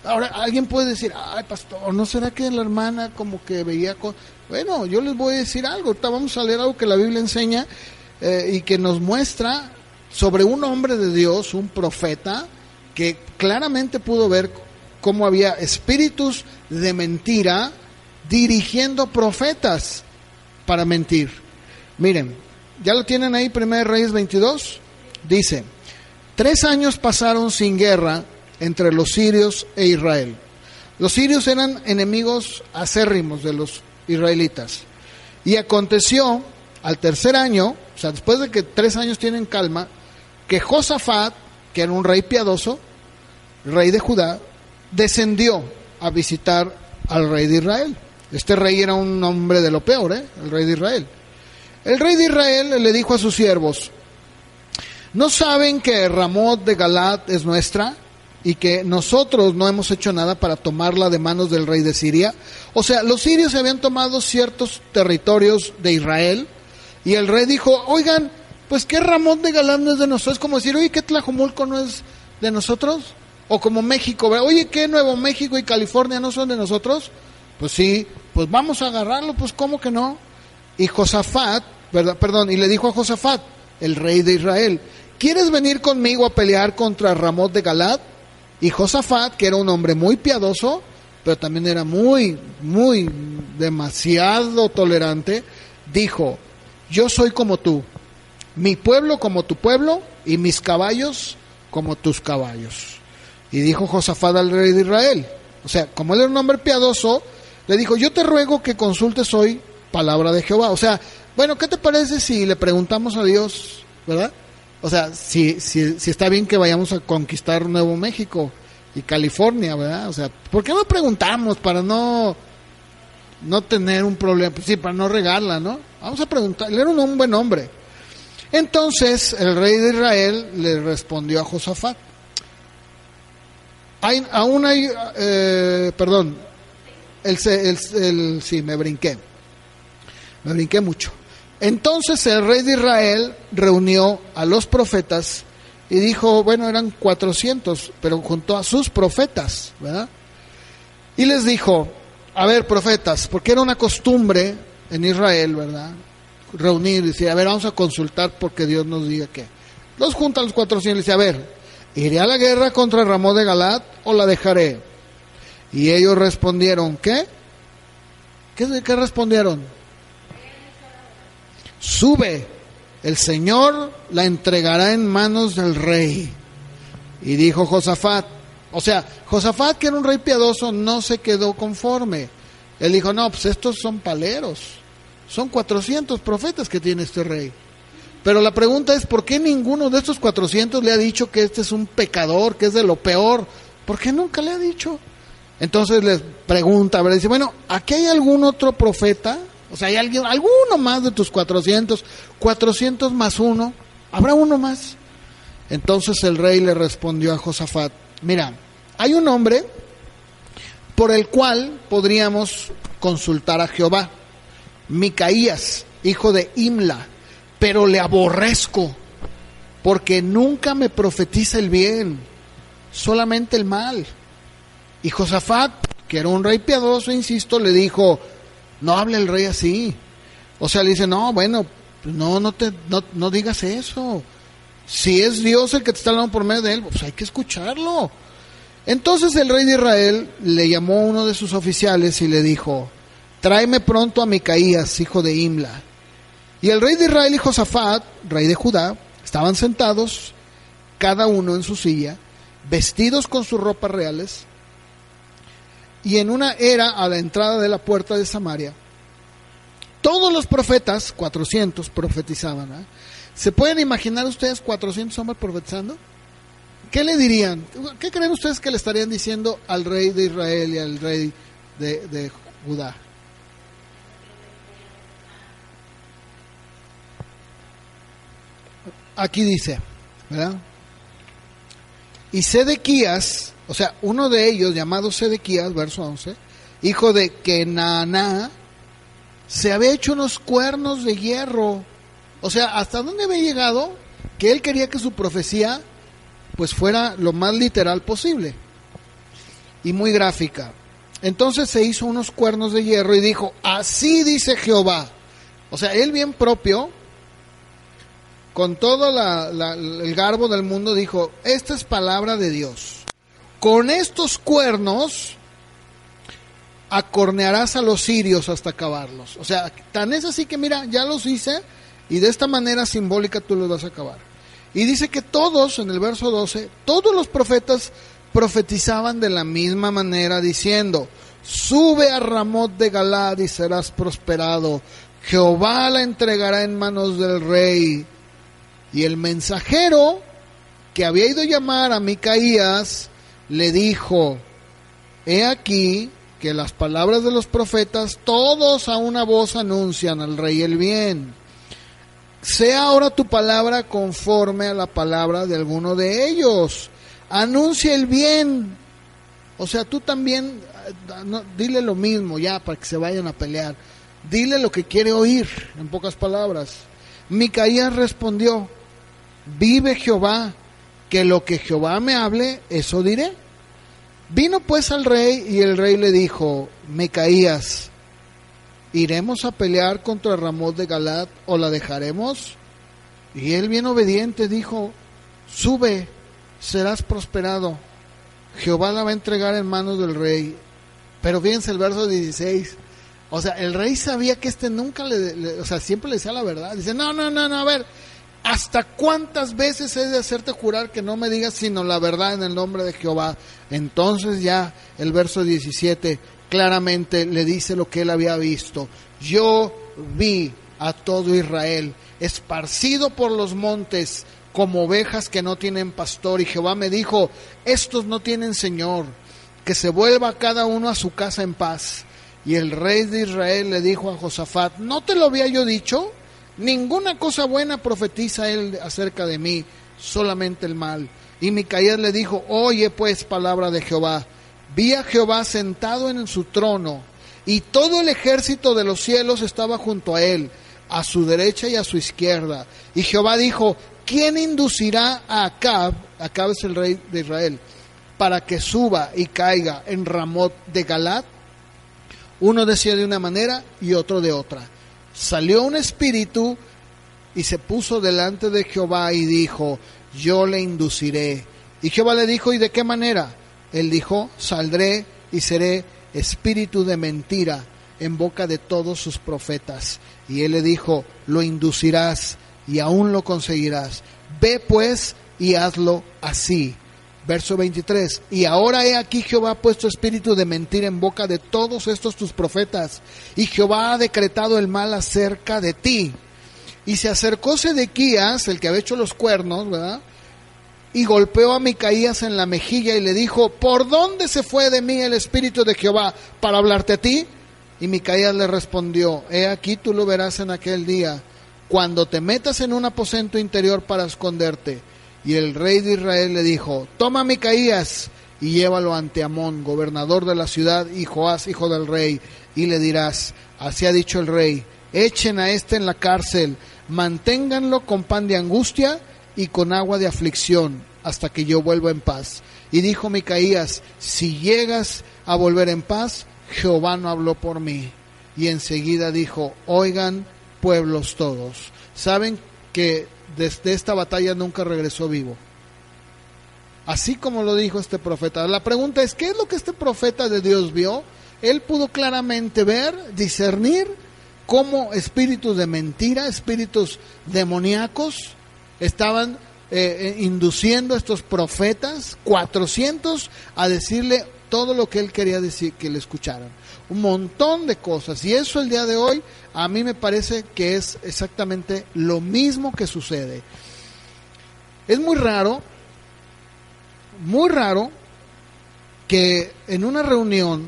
A: Ahora, alguien puede decir, ay, pastor, ¿no será que la hermana como que veía cosas? Bueno, yo les voy a decir algo. Ahorita vamos a leer algo que la Biblia enseña y que nos muestra sobre un hombre de Dios, un profeta, que claramente pudo ver cómo había espíritus de mentira dirigiendo profetas para mentir. Miren, ¿ya lo tienen ahí? 1 Reyes 22. Dice, 3 años pasaron sin guerra entre los sirios e Israel. Los sirios eran enemigos acérrimos de los israelitas. Y aconteció al 3er año, o sea, después de que 3 años tienen calma, que Josafat, que era un rey piadoso, rey de Judá, descendió a visitar al rey de Israel. Este rey era un hombre de lo peor, el rey de Israel. El rey de Israel le dijo a sus siervos, ¿no saben que Ramot de Galaad es nuestra y que nosotros no hemos hecho nada para tomarla de manos del rey de Siria. O sea, los sirios se habían tomado ciertos territorios de Israel y el rey dijo, oigan, pues ¿qué Ramón de Galán no es de nosotros? Es como decir, oye, ¿qué Tlajomulco no es de nosotros? O como México, ¿verdad? Oye, ¿qué Nuevo México y California no son de nosotros? Pues sí, pues vamos a agarrarlo, pues ¿cómo que no? Y Josafat, ¿verdad? Perdón, y le dijo a Josafat, el rey de Israel, ¿quieres venir conmigo a pelear contra Ramón de Galad? Y Josafat, que era un hombre muy piadoso, pero también era muy demasiado tolerante, dijo, yo soy como tú, mi pueblo como tu pueblo, y mis caballos como tus caballos. Y dijo Josafat al rey de Israel, o sea, como él era un hombre piadoso, le dijo, yo te ruego que consultes hoy palabra de Jehová. O sea, bueno, ¿qué te parece si le preguntamos a Dios, verdad? O sea, si está bien que vayamos a conquistar Nuevo México y California, ¿verdad? O sea, ¿por qué no preguntamos para no tener un problema? Pues sí, para no regarla, ¿no? Vamos a preguntar. Él era un buen hombre. Entonces, el rey de Israel le respondió a Josafat. Sí, me brinqué mucho. Entonces el rey de Israel reunió a los profetas y dijo, bueno, eran 400, pero juntó a sus profetas, ¿verdad? Y les dijo, a ver, profetas, porque era una costumbre en Israel, ¿verdad? Reunir y decir, a ver, vamos a consultar porque Dios nos diga qué. Los junta a los 400 y les dice, a ver, ¿iré a la guerra contra Ramón de Galad o la dejaré? Y ellos respondieron, ¿qué? ¿Qué respondieron? Sube, el Señor la entregará en manos del rey. Y dijo Josafat, o sea, Josafat, que era un rey piadoso, no se quedó conforme. Él dijo, no, pues estos son paleros, son 400 profetas que tiene este rey. Pero la pregunta es, ¿por qué ninguno de estos 400 le ha dicho que este es un pecador, que es de lo peor? ¿Por qué nunca le ha dicho? Entonces les pregunta, ¿verdad? Dice, bueno, ¿aquí hay algún otro profeta? O sea, ¿hay alguno más de tus 400? 400 más uno, ¿habrá uno más? Entonces el rey le respondió a Josafat, mira, hay un hombre por el cual podríamos consultar a Jehová, Micaías, hijo de Imla, pero le aborrezco, porque nunca me profetiza el bien, solamente el mal. Y Josafat, que era un rey piadoso, insisto, le dijo, no hable el rey así. O sea, le dice, no, bueno, no digas eso. Si es Dios el que te está hablando por medio de él, pues hay que escucharlo. Entonces el rey de Israel le llamó a uno de sus oficiales y le dijo, tráeme pronto a Micaías, hijo de Imla. Y el rey de Israel y Josafat, rey de Judá, estaban sentados, cada uno en su silla, vestidos con sus ropas reales, y en una era a la entrada de la puerta de Samaria. Todos los profetas, 400, profetizaban, ¿eh? ¿Se pueden imaginar ustedes 400 hombres profetizando? ¿Qué le dirían? ¿Qué creen ustedes que le estarían diciendo al rey de Israel y al rey de Judá? Aquí dice, ¿verdad? Y Sedequías, o sea, uno de ellos, llamado Sedequías, verso 11, hijo de Kenaná, se había hecho unos cuernos de hierro. O sea, ¿hasta dónde había llegado? Que él quería que su profecía pues fuera lo más literal posible y muy gráfica. Entonces se hizo unos cuernos de hierro y dijo, así dice Jehová. O sea, él bien propio, con todo el garbo del mundo, dijo, esta es palabra de Dios. Con estos cuernos acornearás a los sirios hasta acabarlos. O sea, tan es así que mira, ya los hice y de esta manera simbólica tú los vas a acabar. Y dice que todos, en el verso 12, todos los profetas profetizaban de la misma manera diciendo, sube a Ramot de Galad y serás prosperado, Jehová la entregará en manos del rey. Y el mensajero que había ido a llamar a Micaías le dijo, he aquí que las palabras de los profetas todos a una voz anuncian al rey el bien. Sea ahora tu palabra conforme a la palabra de alguno de ellos. anuncia el bien. O sea, tú también, dile lo mismo ya para que se vayan a pelear. Dile lo que quiere oír, en pocas palabras. Micaías respondió: vive Jehová, que lo que Jehová me hable, eso diré. Vino pues al rey, y el rey le dijo: Micaías, ¿iremos a pelear contra Ramot de Galaad o la dejaremos? Y él, bien obediente, dijo: sube, serás prosperado. Jehová la va a entregar en manos del rey. Pero fíjense el verso 16. O sea, el rey sabía que nunca o sea, siempre le decía la verdad. Dice: no, a ver, ¿hasta cuántas veces he de hacerte jurar que no me digas sino la verdad en el nombre de Jehová? Entonces ya el verso 17 claramente le dice lo que él había visto. Yo vi a todo Israel esparcido por los montes como ovejas que no tienen pastor, y Jehová me dijo: estos no tienen señor, que se vuelva cada uno a su casa en paz. Y el rey de Israel le dijo a Josafat: ¿no te lo había yo dicho? Ninguna cosa buena profetiza él acerca de mí, solamente el mal. Y Micaías le dijo: oye pues palabra de Jehová. Vi a Jehová sentado en su trono, y todo el ejército de los cielos estaba junto a él, a su derecha y a su izquierda. Y Jehová dijo: ¿quién inducirá a Acab es el rey de Israel, para que suba y caiga en Ramot de Galaad? Uno decía de una manera y otro de otra. Salió un espíritu y se puso delante de Jehová y dijo: yo le induciré. Y Jehová le dijo: ¿y de qué manera? Él dijo: saldré y seré espíritu de mentira en boca de todos sus profetas. Y él le dijo: lo inducirás y aún lo conseguirás. Ve pues y hazlo así. Verso 23. Y ahora he aquí Jehová ha puesto espíritu de mentira en boca de todos estos tus profetas, y Jehová ha decretado el mal acerca de ti. Y se acercó Sedequías, el que había hecho los cuernos, ¿verdad?, y golpeó a Micaías en la mejilla y le dijo: ¿por dónde se fue de mí el espíritu de Jehová para hablarte a ti? Y Micaías le respondió: he aquí tú lo verás en aquel día, cuando te metas en un aposento interior para esconderte. Y el rey de Israel le dijo: toma a Micaías y llévalo ante Amón, gobernador de la ciudad, y Joás, hijo del rey, y le dirás: así ha dicho el rey, echen a este en la cárcel, manténganlo con pan de angustia y con agua de aflicción, hasta que yo vuelva en paz. Y dijo Micaías: si llegas a volver en paz, Jehová no habló por mí. Y enseguida dijo: oigan, pueblos todos. Saben que desde esta batalla nunca regresó vivo, así como lo dijo este profeta. La pregunta es: ¿qué es lo que este profeta de Dios vio? Él pudo claramente ver, discernir cómo espíritus de mentira, espíritus demoníacos estaban induciendo a estos profetas, 400, a decirle todo lo que él quería decir, que le escucharan. Un montón de cosas. Y eso el día de hoy a mí me parece que es exactamente lo mismo que sucede. Es muy raro que en una reunión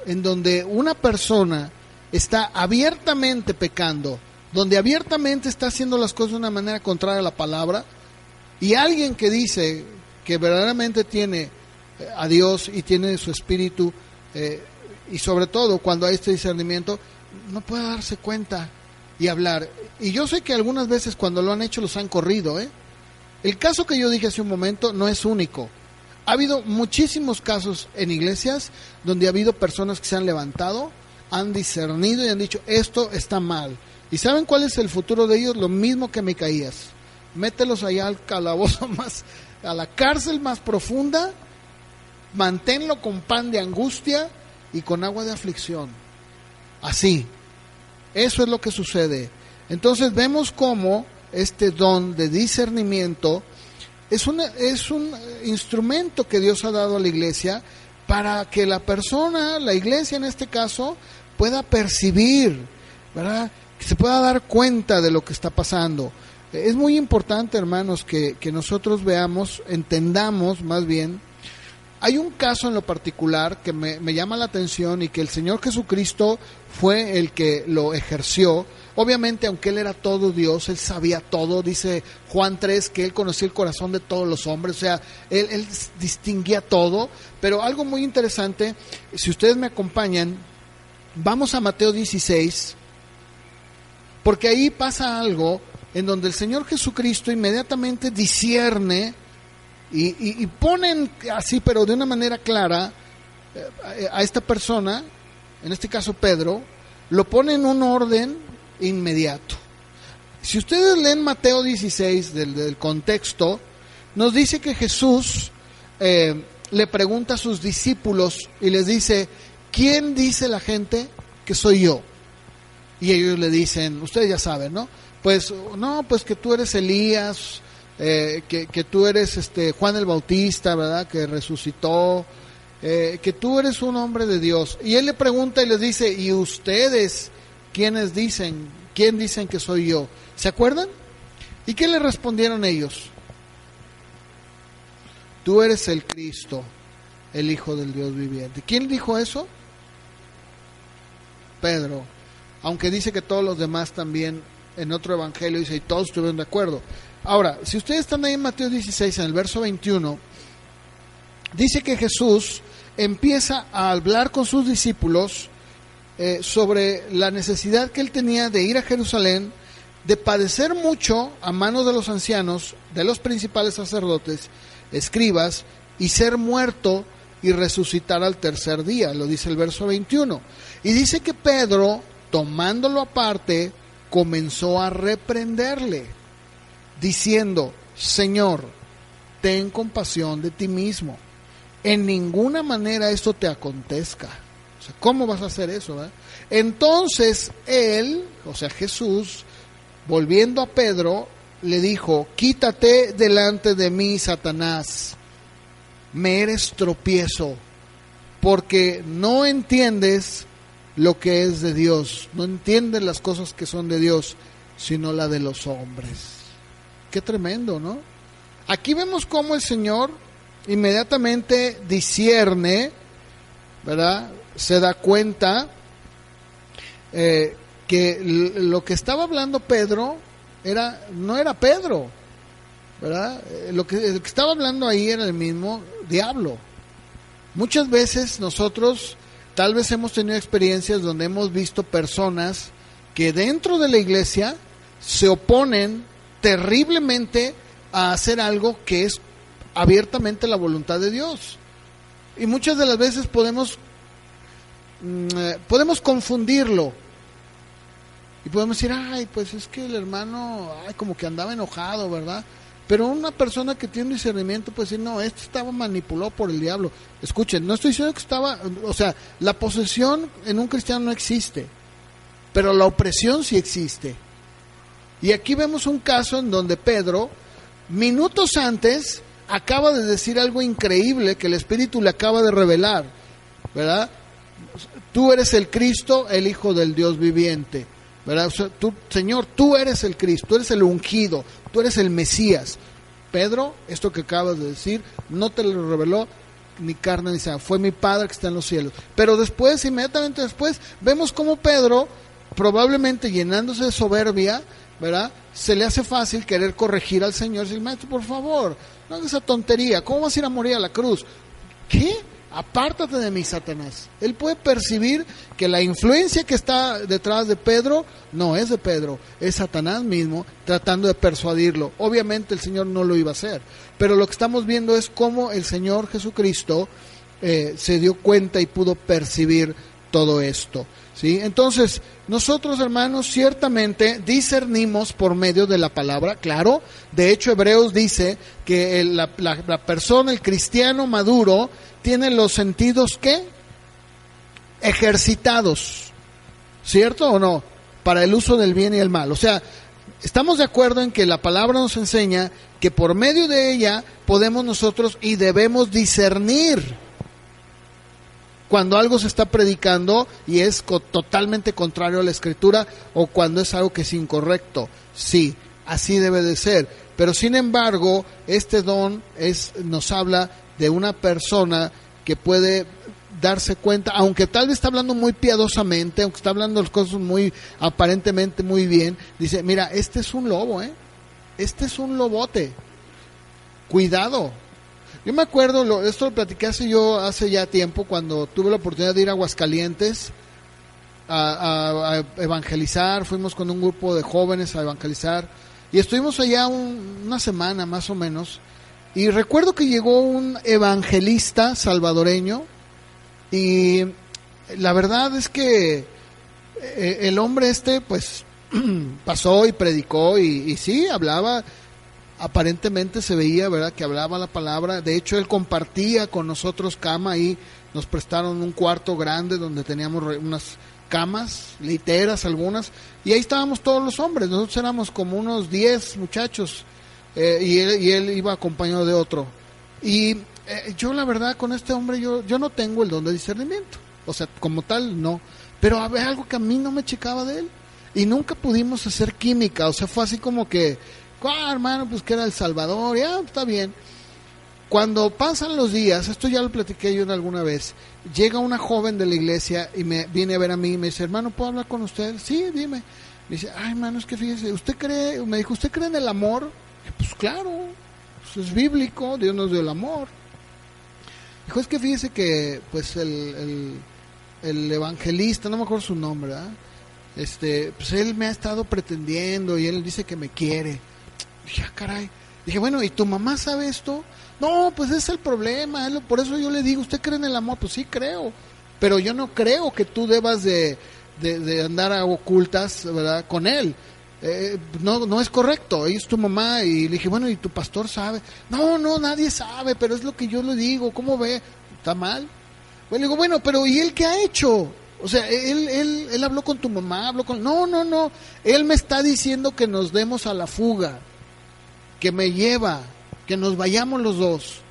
A: en donde una persona está abiertamente pecando, donde abiertamente está haciendo las cosas de una manera contraria a la palabra, y alguien que dice que verdaderamente tiene a Dios y tiene su espíritu, y sobre todo cuando hay este discernimiento, no puede darse cuenta y hablar. Y yo sé que algunas veces cuando lo han hecho los han corrido, El caso que yo dije hace un momento no es único. Ha habido muchísimos casos en iglesias donde ha habido personas que se han levantado, han discernido y han dicho: esto está mal. ¿Y saben cuál es el futuro de ellos? Lo mismo que Micaías. Mételos allá al calabozo a la cárcel más profunda, manténlo con pan de angustia y con agua de aflicción. Así. Eso es lo que sucede. Entonces vemos cómo este don de discernimiento es un instrumento que Dios ha dado a la iglesia para que la persona, la iglesia en este caso, pueda percibir, ¿verdad?, que se pueda dar cuenta de lo que está pasando. Es muy importante, hermanos, que nosotros veamos, entendamos más bien. Hay un caso en lo particular que me llama la atención, y que el Señor Jesucristo fue el que lo ejerció. Obviamente, aunque él era todo Dios, él sabía todo. Dice Juan 3 que él conocía el corazón de todos los hombres, o sea, él distinguía todo. Pero algo muy interesante, si ustedes me acompañan, vamos a Mateo 16, porque ahí pasa algo en donde el Señor Jesucristo inmediatamente discierne y ponen así, pero de una manera clara, a esta persona, en este caso Pedro, lo pone en un orden inmediato. Si ustedes leen Mateo 16 del contexto, nos dice que Jesús le pregunta a sus discípulos y les dice: ¿quién dice la gente que soy yo? Y ellos le dicen, ustedes ya saben, ¿no? Pues no, pues que tú eres Elías, que tú eres Juan el Bautista, ¿verdad? Que resucitó, que tú eres un hombre de Dios. Y él le pregunta y les dice: ¿y ustedes quién dicen que soy yo? ¿Se acuerdan? ¿Y qué le respondieron ellos? Tú eres el Cristo, el Hijo del Dios viviente. ¿Quién dijo eso? Pedro. Aunque dice que todos los demás también, en otro evangelio dice, y todos estuvieron de acuerdo. Ahora, si ustedes están ahí en Mateo 16, en el verso 21, dice que Jesús empieza a hablar con sus discípulos sobre la necesidad que él tenía de ir a Jerusalén, de padecer mucho a manos de los ancianos, de los principales sacerdotes, escribas, y ser muerto y resucitar al tercer día, lo dice el verso 21. Y dice que Pedro, tomándolo aparte, comenzó a reprenderle, diciendo: Señor, ten compasión de ti mismo, en ninguna manera esto te acontezca. O sea, ¿cómo vas a hacer eso, verdad? Entonces él, o sea Jesús, volviendo a Pedro, le dijo: quítate delante de mí, Satanás, me eres tropiezo, porque no entiendes lo que es de Dios, no entiendes las cosas que son de Dios, sino la de los hombres. Qué tremendo, ¿no? Aquí vemos cómo el Señor inmediatamente discierne, ¿verdad? Se da cuenta que lo que estaba hablando Pedro no era Pedro, ¿verdad? Lo que estaba hablando ahí era el mismo diablo. Muchas veces nosotros tal vez hemos tenido experiencias donde hemos visto personas que dentro de la iglesia se oponen terriblemente a hacer algo que es abiertamente la voluntad de Dios. Y muchas de las veces podemos confundirlo. Y podemos decir: ay, pues es que el hermano, como que andaba enojado, ¿verdad? Pero una persona que tiene discernimiento puede decir: no, estaba manipulado por el diablo. Escuchen, no estoy diciendo que o sea, la posesión en un cristiano no existe, pero la opresión sí existe. Y aquí vemos un caso en donde Pedro, minutos antes, acaba de decir algo increíble que el Espíritu le acaba de revelar, ¿verdad? Tú eres el Cristo, el Hijo del Dios viviente, ¿verdad? O sea, Señor, tú eres el Cristo, tú eres el ungido, tú eres el Mesías. Pedro, esto que acabas de decir, no te lo reveló ni carne ni sangre, fue mi Padre que está en los cielos. Pero después, inmediatamente después, vemos cómo Pedro, probablemente llenándose de soberbia, ¿verdad?, se le hace fácil querer corregir al Señor. Decir: maestro, por favor, no hagas esa tontería, ¿cómo vas a ir a morir a la cruz? ¿Qué? Apártate de mí, Satanás. Él puede percibir que la influencia que está detrás de Pedro no es de Pedro, es Satanás mismo tratando de persuadirlo. Obviamente el Señor no lo iba a hacer, pero lo que estamos viendo es cómo el Señor Jesucristo se dio cuenta y pudo percibir todo esto, ¿sí? Entonces, nosotros, hermanos, ciertamente discernimos por medio de la palabra, claro. De hecho, Hebreos dice que la persona, el cristiano maduro, tiene los sentidos, ¿qué? Ejercitados, ¿cierto o no? Para el uso del bien y el mal. O sea, estamos de acuerdo en que la palabra nos enseña que por medio de ella podemos nosotros y debemos discernir cuando algo se está predicando y es totalmente contrario a la Escritura, o cuando es algo que es incorrecto. Sí, así debe de ser. Pero sin embargo, este don nos habla de una persona que puede darse cuenta, aunque tal vez está hablando muy piadosamente, aunque está hablando las cosas muy aparentemente muy bien, dice, mira, este es un lobo, este es un lobote, cuidado. Yo me acuerdo, esto lo platiqué hace ya tiempo, cuando tuve la oportunidad de ir a Aguascalientes a evangelizar. Fuimos con un grupo de jóvenes a evangelizar y estuvimos allá una semana más o menos, y recuerdo que llegó un evangelista salvadoreño, y la verdad es que el hombre pues pasó y predicó, y sí, hablaba, aparentemente se veía, ¿verdad?, que hablaba la palabra. De hecho, él compartía con nosotros cama, y nos prestaron un cuarto grande donde teníamos unas camas, literas algunas, y ahí estábamos todos los hombres. Nosotros éramos como unos 10 muchachos, y él iba acompañado de otro. Y yo la verdad con este hombre, yo no tengo el don de discernimiento, o sea, como tal no, pero había algo que a mí no me checaba de él, y nunca pudimos hacer química. O sea, fue así como que, hermano, pues que era El Salvador, ya, está bien. Cuando pasan los días, esto ya lo platiqué yo alguna vez, llega una joven de la iglesia y me viene a ver a mí y me dice, hermano, ¿puedo hablar con usted? Sí, dime. Me dice, hermano, es que fíjese, ¿usted cree en el amor? Dije, pues claro, pues es bíblico, Dios nos dio el amor. Dijo, es que fíjese que pues el evangelista, no me acuerdo su nombre, ¿verdad?, pues él me ha estado pretendiendo y él dice que me quiere. Dije, caray. Dije, bueno, ¿y tu mamá sabe esto? No, pues ese es el problema, por eso yo le digo, ¿usted cree en el amor? Pues sí creo, pero yo no creo que tú debas de andar a ocultas, ¿verdad?, con él. No es correcto, ella es tu mamá. Y le dije, bueno, ¿y tu pastor sabe? No, nadie sabe, pero es lo que yo le digo, ¿cómo ve? ¿Está mal? Bueno, le digo, bueno, pero ¿y él qué ha hecho? O sea, él habló con tu mamá, No, él me está diciendo que nos demos a la fuga, que me lleva, que nos vayamos los dos.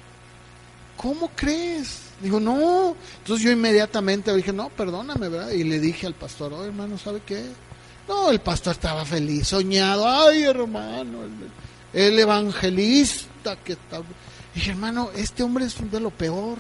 A: ¿Cómo crees? Digo, no. Entonces yo inmediatamente dije, no, perdóname, ¿verdad? Y le dije al pastor, hermano, ¿sabe qué? No, el pastor estaba feliz, soñado. Ay, hermano, el evangelista que está... Dije, hermano, este hombre es de lo peor.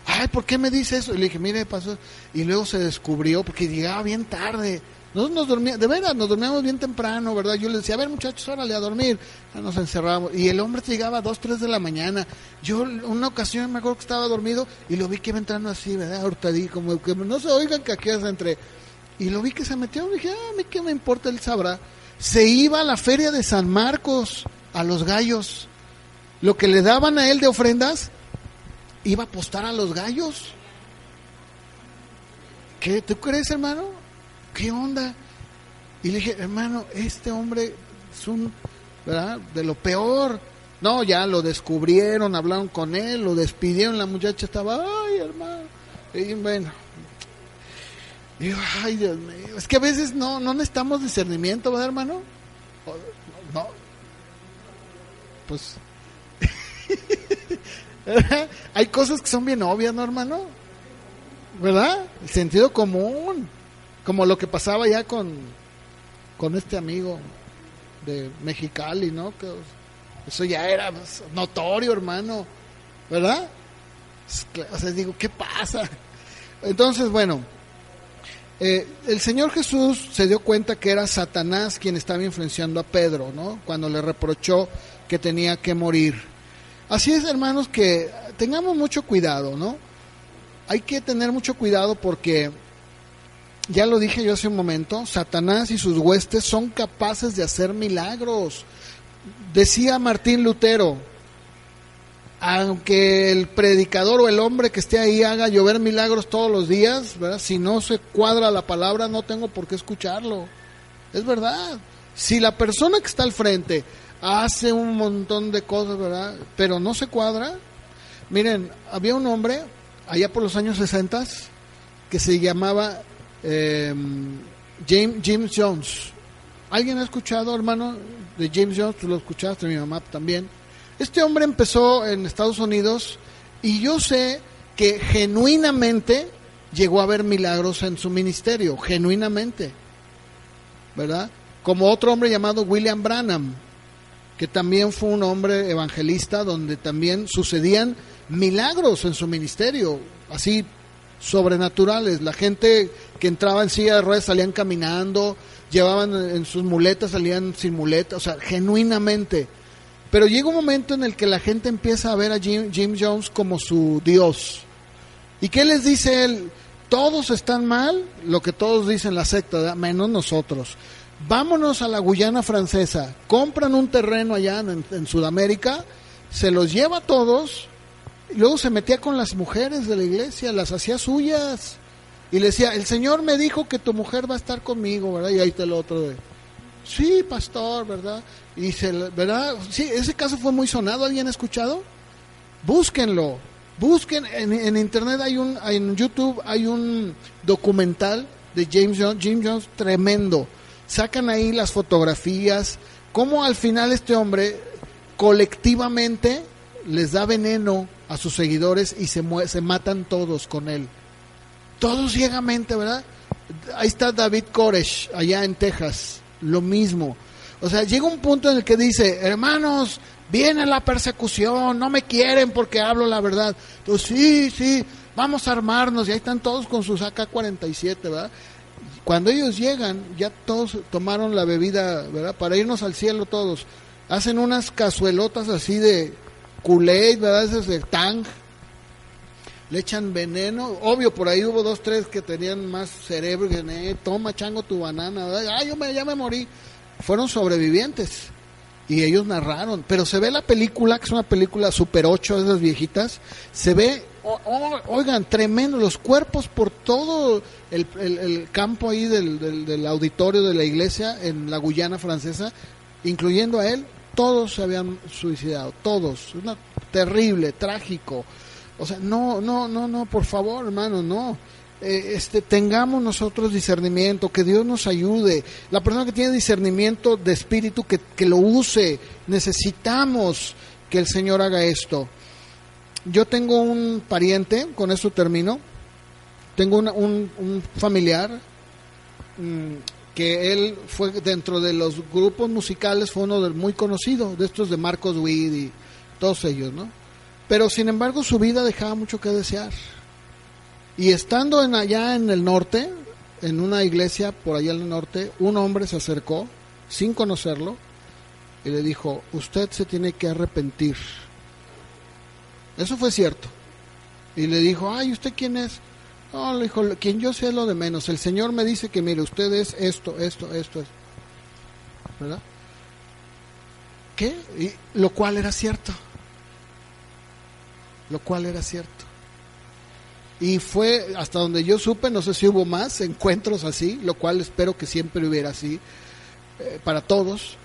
A: Ay, ¿por qué me dice eso? Y le dije, mire, pastor. Y luego se descubrió, porque llegaba bien tarde. Nosotros nos dormíamos, de veras, nos dormíamos bien temprano, ¿verdad? Yo le decía, a ver, muchachos, órale a dormir. Ya nos encerrábamos. Y el hombre llegaba a 2, 3 de la mañana. Yo, una ocasión, me acuerdo que estaba dormido y lo vi que iba entrando así, ¿verdad? Hurtadí, como que no se oigan que aquí es entre... Y lo vi que se metió. Y dije, a mí qué me importa, él sabrá. Se iba a la feria de San Marcos, a los gallos. Lo que le daban a él de ofrendas, iba a apostar a los gallos. ¿Qué? ¿Tú crees, hermano? ¿Qué onda? Y le dije, hermano, este hombre es ¿verdad?, de lo peor. No, ya lo descubrieron, hablaron con él, lo despidieron, la muchacha estaba, ay, hermano. Y bueno, digo, ay, Dios mío, es que a veces no necesitamos discernimiento, ¿verdad, hermano? No, pues hay cosas que son bien obvias, ¿no, hermano? ¿Verdad? El sentido común, como lo que pasaba ya con este amigo de Mexicali, ¿no? Que eso ya era notorio, hermano, ¿verdad? O sea, digo, ¿qué pasa? Entonces, bueno, el Señor Jesús se dio cuenta que era Satanás quien estaba influenciando a Pedro, ¿no?, cuando le reprochó que tenía que morir. Así es, hermanos, que tengamos mucho cuidado, ¿no? Hay que tener mucho cuidado porque, ya lo dije yo hace un momento, Satanás y sus huestes son capaces de hacer milagros. Decía Martín Lutero, aunque el predicador o el hombre que esté ahí haga llover milagros todos los días, ¿verdad?, si no se cuadra la palabra, no tengo por qué escucharlo. Es verdad. Si la persona que está al frente hace un montón de cosas, ¿verdad?, pero no se cuadra. Miren, había un hombre allá por los años 60 que se llamaba James Jones. ¿Alguien ha escuchado, hermano, de James Jones? Tú lo escuchaste, mi mamá también. Este hombre empezó en Estados Unidos y yo sé que genuinamente llegó a ver milagros en su ministerio, genuinamente, ¿verdad? Como otro hombre llamado William Branham, que también fue un hombre evangelista donde también sucedían milagros en su ministerio, así sobrenaturales. La gente que entraba en silla de ruedas salían caminando, llevaban en sus muletas, salían sin muletas, o sea, genuinamente. Pero llega un momento en el que la gente empieza a ver a Jim Jones como su Dios. ¿Y qué les dice él? Todos están mal, lo que todos dicen la secta, ¿verdad? Menos nosotros. Vámonos a la Guyana Francesa, compran un terreno allá en Sudamérica, se los lleva a todos, y luego se metía con las mujeres de la iglesia, las hacía suyas, y le decía, el Señor me dijo que tu mujer va a estar conmigo, ¿verdad? Y ahí está el otro de, sí, pastor, ¿verdad? Y dice, ¿verdad? Sí, ese caso fue muy sonado, ¿alguien ha escuchado? Búsquenlo, busquen, en internet en YouTube hay un documental de Jim Jones tremendo. Sacan ahí las fotografías, cómo al final este hombre colectivamente les da veneno a sus seguidores y se matan todos con él. Todos ciegamente, ¿verdad? Ahí está David Koresh, allá en Texas, lo mismo. O sea, llega un punto en el que dice, hermanos, viene la persecución, no me quieren porque hablo la verdad. Entonces, sí, vamos a armarnos, y ahí están todos con sus AK-47, ¿verdad? Cuando ellos llegan, ya todos tomaron la bebida, ¿verdad? Para irnos al cielo todos. Hacen unas cazuelotas así de Kool-Aid, ¿verdad? Esas de Tang. Le echan veneno. Obvio, por ahí hubo 2, 3 que tenían más cerebro. Que, toma, chango, tu banana, ¿verdad? Ya me morí. Fueron sobrevivientes. Y ellos narraron. Pero se ve la película, que es una película Super 8, de esas viejitas. Se ve... oigan, tremendo, los cuerpos por todo el campo ahí del auditorio de la iglesia en la Guyana Francesa, incluyendo a él, todos se habían suicidado, todos. Terrible, trágico. O sea, no, por favor, hermano, no. Tengamos nosotros discernimiento, que Dios nos ayude. La persona que tiene discernimiento de espíritu, que lo use. Necesitamos que el Señor haga esto. Yo tengo un pariente, con esto termino, tengo un familiar que él fue dentro de los grupos musicales, fue uno muy conocido, de estos de Marcos Witt y todos ellos, ¿no? Pero sin embargo su vida dejaba mucho que desear. Y estando allá en el norte, en una iglesia por allá en el norte, un hombre se acercó, sin conocerlo, y le dijo, usted se tiene que arrepentir. Eso fue cierto. Y le dijo, ay, ¿usted quién es? No, le dijo, quien yo sé es lo de menos. El Señor me dice que, mire, usted es esto. ¿Verdad? ¿Qué? Y, lo cual era cierto. Y fue, hasta donde yo supe, no sé si hubo más encuentros así, lo cual espero que siempre hubiera así, para todos.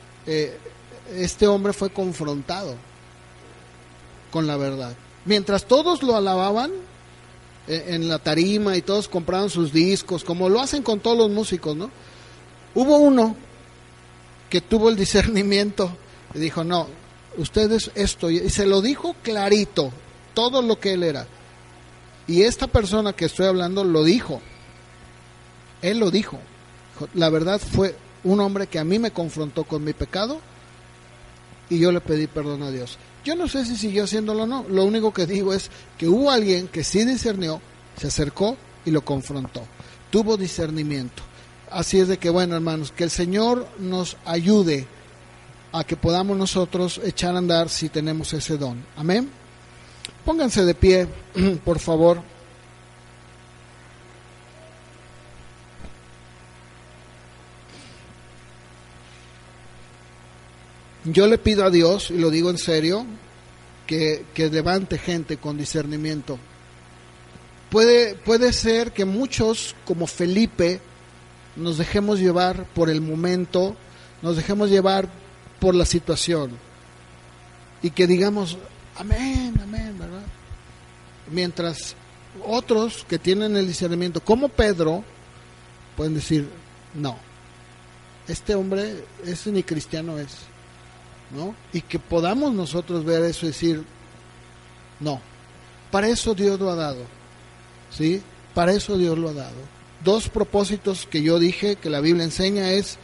A: Este hombre fue confrontado con la verdad. Mientras todos lo alababan en la tarima y todos compraban sus discos, como lo hacen con todos los músicos, ¿no? Hubo uno que tuvo el discernimiento y dijo, no, usted es esto, y se lo dijo clarito, todo lo que él era. Y esta persona que estoy hablando lo dijo. Él lo dijo. La verdad, fue un hombre que a mí me confrontó con mi pecado y yo le pedí perdón a Dios. Yo no sé si siguió haciéndolo o no. Lo único que digo es que hubo alguien que sí discernió, se acercó y lo confrontó. Tuvo discernimiento. Así es de que, bueno, hermanos, que el Señor nos ayude a que podamos nosotros echar a andar si tenemos ese don. Amén. Pónganse de pie, por favor. Yo le pido a Dios, y lo digo en serio, que levante gente con discernimiento. Puede ser que muchos, como Felipe, nos dejemos llevar por el momento, nos dejemos llevar por la situación, y que digamos, amén, ¿verdad? Mientras otros que tienen el discernimiento, como Pedro, pueden decir, no, este hombre, ese ni cristiano es, ¿no? Y que podamos nosotros ver eso y decir, no, para eso Dios lo ha dado, ¿sí? Para eso Dios lo ha dado. 2 propósitos que yo dije que la Biblia enseña es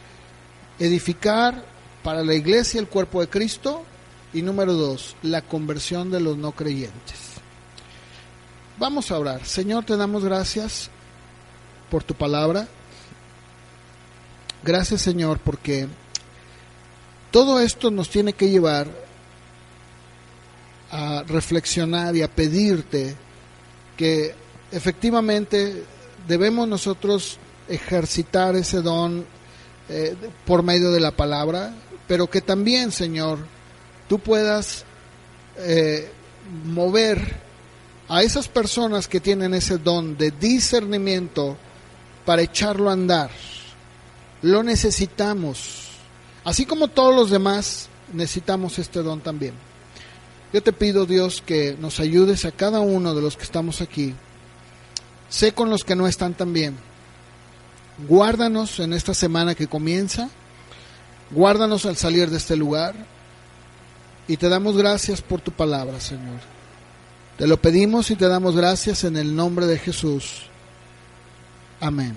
A: edificar para la iglesia el cuerpo de Cristo, y número 2, la conversión de los no creyentes. Vamos a orar. Señor, te damos gracias por tu palabra. Gracias, Señor, porque todo esto nos tiene que llevar a reflexionar y a pedirte que efectivamente debemos nosotros ejercitar ese don por medio de la palabra, pero que también, Señor, tú puedas mover a esas personas que tienen ese don de discernimiento para echarlo a andar. Lo necesitamos, así como todos los demás necesitamos este don también. Yo te pido, Dios, que nos ayudes a cada uno de los que estamos aquí. Sé con los que no están también. Guárdanos en esta semana que comienza. Guárdanos al salir de este lugar. Y te damos gracias por tu palabra, Señor. Te lo pedimos y te damos gracias en el nombre de Jesús. Amén.